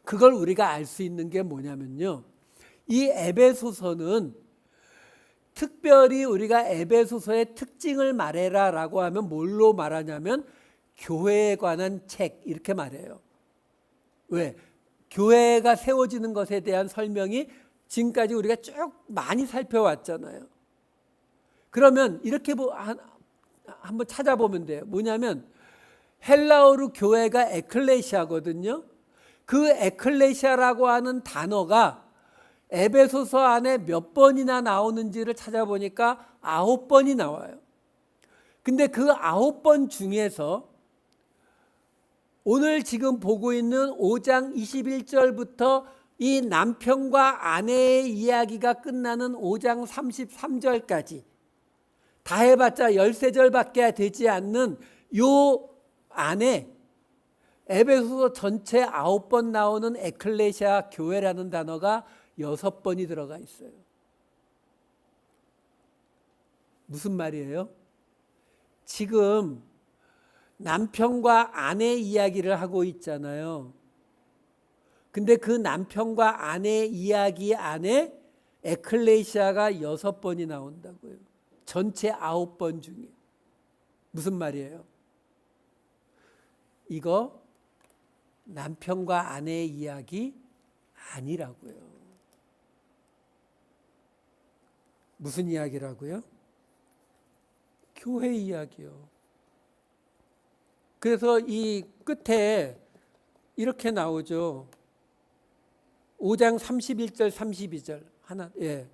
그걸 우리가 알 수 있는 게 뭐냐면요, 이 에베소서는 특별히 우리가 에베소서의 특징을 말해라 라고 하면 뭘로 말하냐면 교회에 관한 책, 이렇게 말해요. 왜? 교회가 세워지는 것에 대한 설명이 지금까지 우리가 쭉 많이 살펴왔잖아요. 그러면 이렇게 한번 찾아보면 돼요. 뭐냐면 헬라어로 교회가 에클레시아거든요. 그 에클레시아라고 하는 단어가 에베소서 안에 몇 번이나 나오는지를 찾아보니까 9번이 나와요. 근데 그 9번 중에서 오늘 지금 보고 있는 5장 21절부터 이 남편과 아내의 이야기가 끝나는 5장 33절까지 다 해봤자 13절밖에 되지 않는 요 안에 에베소서 전체 9번 나오는 에클레시아 교회라는 단어가 6번이 들어가 있어요. 무슨 말이에요? 지금 남편과 아내 이야기를 하고 있잖아요. 근데 그 남편과 아내 이야기 안에 에클레시아가 6번이 나온다고요. 전체 9번 중에. 무슨 말이에요? 이거 남편과 아내의 이야기 아니라고요. 무슨 이야기라고요? 교회 이야기요. 그래서 이 끝에 이렇게 나오죠. 5장 31절 32절 하나. 예.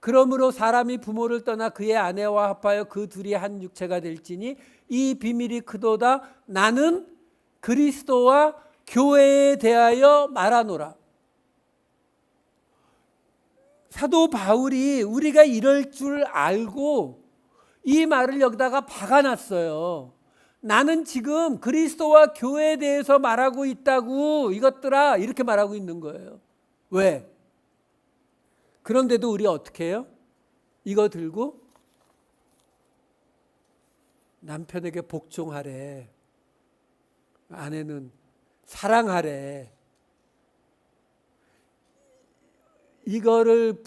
그러므로 사람이 부모를 떠나 그의 아내와 합하여 그 둘이 한 육체가 될지니 이 비밀이 크도다. 나는 그리스도와 교회에 대하여 말하노라. 사도 바울이 우리가 이럴 줄 알고 이 말을 여기다가 박아놨어요. 나는 지금 그리스도와 교회에 대해서 말하고 있다고 이것들아 이렇게 말하고 있는 거예요. 왜? 그런데도 우리 어떻게 해요? 이거 들고 남편에게 복종하래. 아내는 사랑하래. 이거를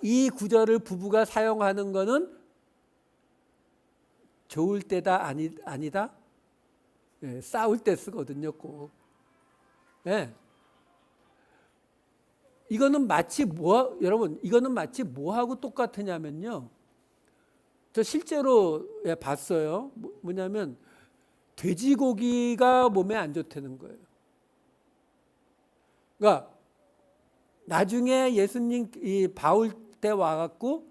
이 구절을 부부가 사용하는 거는 좋을 때다 아니다? 예, 싸울 때 쓰거든요, 꼭. 예. 이거는 마치 여러분, 이거는 마치 뭐하고 똑같으냐면요. 저 실제로 봤어요. 뭐냐면 돼지고기가 몸에 안 좋다는 거예요. 그러니까 나중에 예수님 이 바울 때 와갖고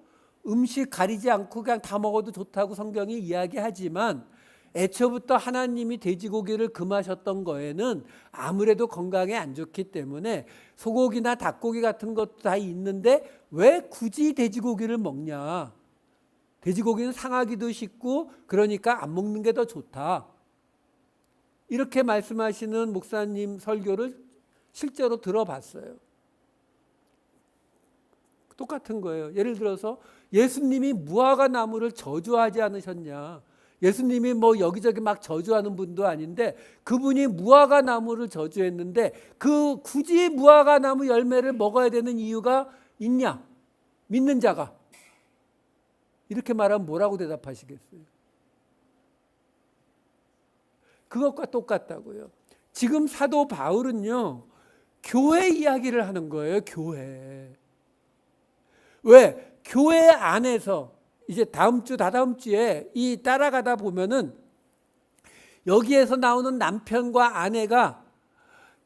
음식 가리지 않고 그냥 다 먹어도 좋다고 성경이 이야기하지만 애초부터 하나님이 돼지고기를 금하셨던 거에는 아무래도 건강에 안 좋기 때문에 소고기나 닭고기 같은 것도 다 있는데 왜 굳이 돼지고기를 먹냐. 돼지고기는 상하기도 쉽고 그러니까 안 먹는 게 더 좋다. 이렇게 말씀하시는 목사님 설교를 실제로 들어봤어요. 똑같은 거예요. 예를 들어서 예수님이 무화과 나무를 저주하지 않으셨냐. 예수님이 뭐 여기저기 막 저주하는 분도 아닌데 그분이 무화과 나무를 저주했는데 그 굳이 무화과 나무 열매를 먹어야 되는 이유가 있냐? 믿는 자가. 이렇게 말하면 뭐라고 대답하시겠어요? 그것과 똑같다고요. 지금 사도 바울은요. 교회 이야기를 하는 거예요. 교회. 왜? 교회 안에서 이제 다다음 주에 이 따라가다 보면은 여기에서 나오는 남편과 아내가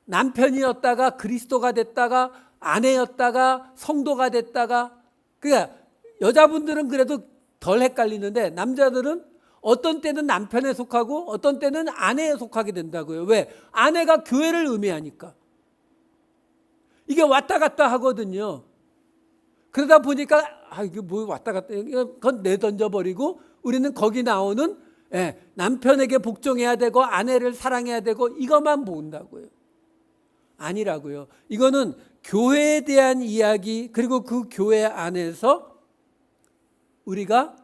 남편이었다가 그리스도가 됐다가 아내였다가 성도가 됐다가 그러니까 여자분들은 그래도 덜 헷갈리는데 남자들은 어떤 때는 남편에 속하고 어떤 때는 아내에 속하게 된다고요. 왜? 아내가 교회를 의미하니까. 이게 왔다 갔다 하거든요. 그러다 보니까 이게 뭐 왔다 갔다 그건 내던져버리고 우리는 거기 나오는 남편에게 복종해야 되고 아내를 사랑해야 되고 이것만 본다고요. 아니라고요. 이거는 교회에 대한 이야기 그리고 그 교회 안에서 우리가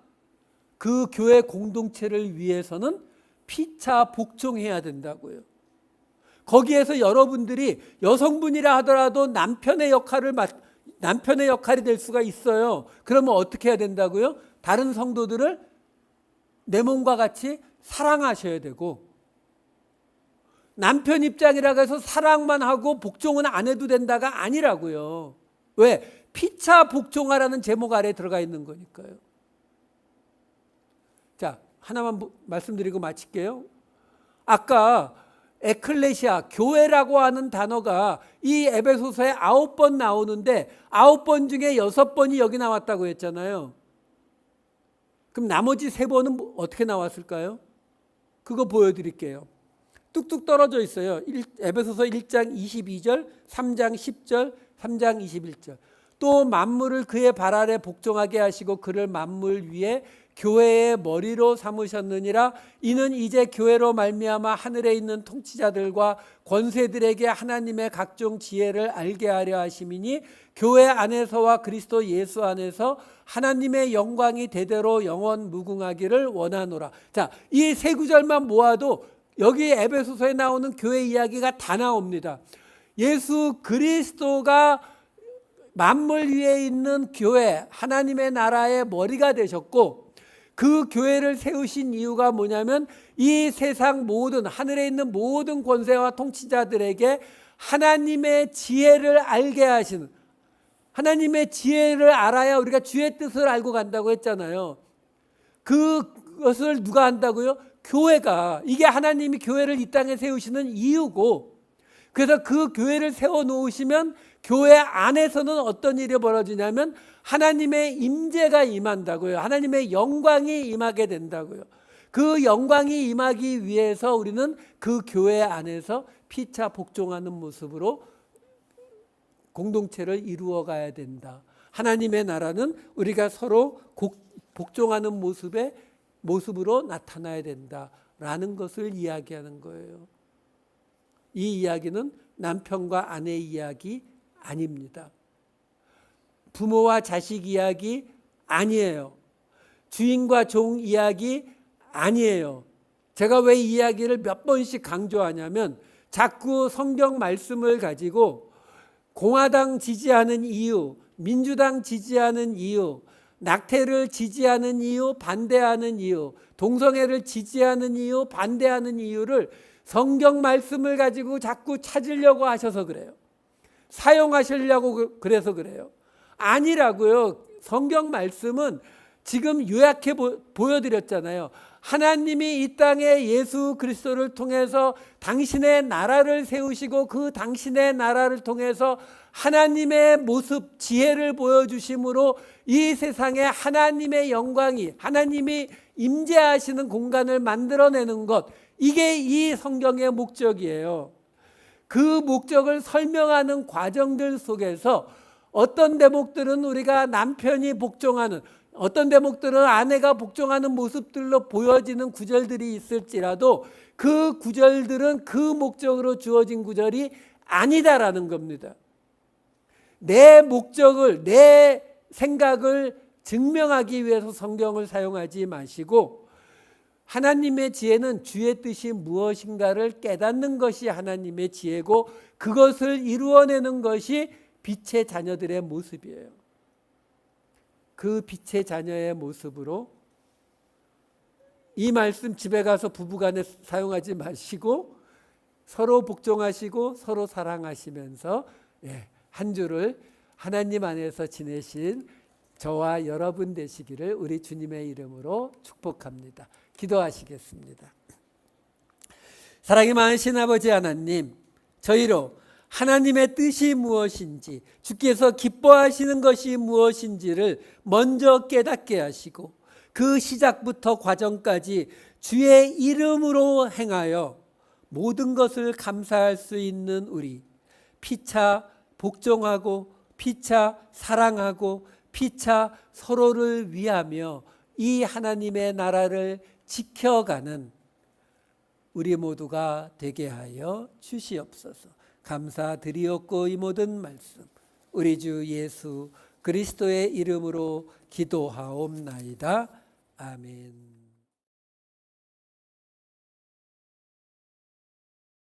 그 교회 공동체를 위해서는 피차 복종해야 된다고요. 거기에서 여러분들이 여성분이라 하더라도 남편의 역할이 될 수가 있어요. 그러면 어떻게 해야 된다고요? 다른 성도들을 내 몸과 같이 사랑하셔야 되고 남편 입장이라고 해서 사랑만 하고 복종은 안 해도 된다가 아니라고요. 왜? 피차 복종하라는 제목 아래에 들어가 있는 거니까요. 자, 하나만 말씀드리고 마칠게요. 아까 에클레시아, 교회라고 하는 단어가 이 에베소서에 9번 나오는데 9번 중에 6번이 여기 나왔다고 했잖아요. 그럼 나머지 3번은 어떻게 나왔을까요? 그거 보여드릴게요. 뚝뚝 떨어져 있어요. 에베소서 1장 22절, 3장 10절, 3장 21절. 또 만물을 그의 발 아래 복종하게 하시고 그를 만물 위에 교회의 머리로 삼으셨느니라. 이는 이제 교회로 말미암아 하늘에 있는 통치자들과 권세들에게 하나님의 각종 지혜를 알게 하려 하심이니 교회 안에서와 그리스도 예수 안에서 하나님의 영광이 대대로 영원 무궁하기를 원하노라. 자, 이 세 구절만 모아도 여기 에베소서에 나오는 교회 이야기가 다 나옵니다. 예수 그리스도가 만물 위에 있는 교회, 하나님의 나라의 머리가 되셨고, 그 교회를 세우신 이유가 뭐냐면 이 세상 모든, 하늘에 있는 모든 권세와 통치자들에게 하나님의 지혜를 알게 하시는, 하나님의 지혜를 알아야 우리가 주의 뜻을 알고 간다고 했잖아요. 그것을 누가 한다고요? 교회가. 이게 하나님이 교회를 이 땅에 세우시는 이유고, 그래서 그 교회를 세워놓으시면 교회 안에서는 어떤 일이 벌어지냐면 하나님의 임재가 임한다고요. 하나님의 영광이 임하게 된다고요. 그 영광이 임하기 위해서 우리는 그 교회 안에서 피차 복종하는 모습으로 공동체를 이루어 가야 된다. 하나님의 나라는 우리가 서로 복종하는 모습으로 나타나야 된다라는 것을 이야기하는 거예요. 이 이야기는 남편과 아내 이야기 아닙니다. 부모와 자식 이야기 아니에요. 주인과 종 이야기 아니에요. 제가 왜 이 이야기를 몇 번씩 강조하냐면 자꾸 성경 말씀을 가지고 공화당 지지하는 이유, 민주당 지지하는 이유, 낙태를 지지하는 이유, 반대하는 이유, 동성애를 지지하는 이유, 반대하는 이유를 성경 말씀을 가지고 자꾸 찾으려고 하셔서 그래요. 사용하시려고 그래서 그래요. 아니라고요. 성경 말씀은 지금 요약해 보여드렸잖아요. 하나님이 이 땅에 예수 그리스도를 통해서 당신의 나라를 세우시고 그 당신의 나라를 통해서 하나님의 모습, 지혜를 보여주심으로 이 세상에 하나님의 영광이, 하나님이 임재하시는 공간을 만들어내는 것, 이게 이 성경의 목적이에요. 그 목적을 설명하는 과정들 속에서 어떤 대목들은 우리가 남편이 복종하는, 어떤 대목들은 아내가 복종하는 모습들로 보여지는 구절들이 있을지라도 그 구절들은 그 목적으로 주어진 구절이 아니다라는 겁니다. 내 목적을, 내 생각을 증명하기 위해서 성경을 사용하지 마시고 하나님의 지혜는 주의 뜻이 무엇인가를 깨닫는 것이 하나님의 지혜고 그것을 이루어내는 것이 빛의 자녀들의 모습이에요. 그 빛의 자녀의 모습으로 이 말씀 집에 가서 부부간에 사용하지 마시고 서로 복종하시고 서로 사랑하시면서 한 주를 하나님 안에서 지내신 저와 여러분 되시기를 우리 주님의 이름으로 축복합니다. 기도하시겠습니다. 사랑이 많으신 아버지 하나님, 저희로 하나님의 뜻이 무엇인지, 주께서 기뻐하시는 것이 무엇인지를 먼저 깨닫게 하시고 그 시작부터 과정까지 주의 이름으로 행하여 모든 것을 감사할 수 있는 우리, 피차 복종하고 피차 사랑하고 피차 서로를 위하며 이 하나님의 나라를 지켜가는 우리 모두가 되게 하여 주시옵소서. 감사드리옵고 이 모든 말씀 우리 주 예수 그리스도의 이름으로 기도하옵나이다. 아멘.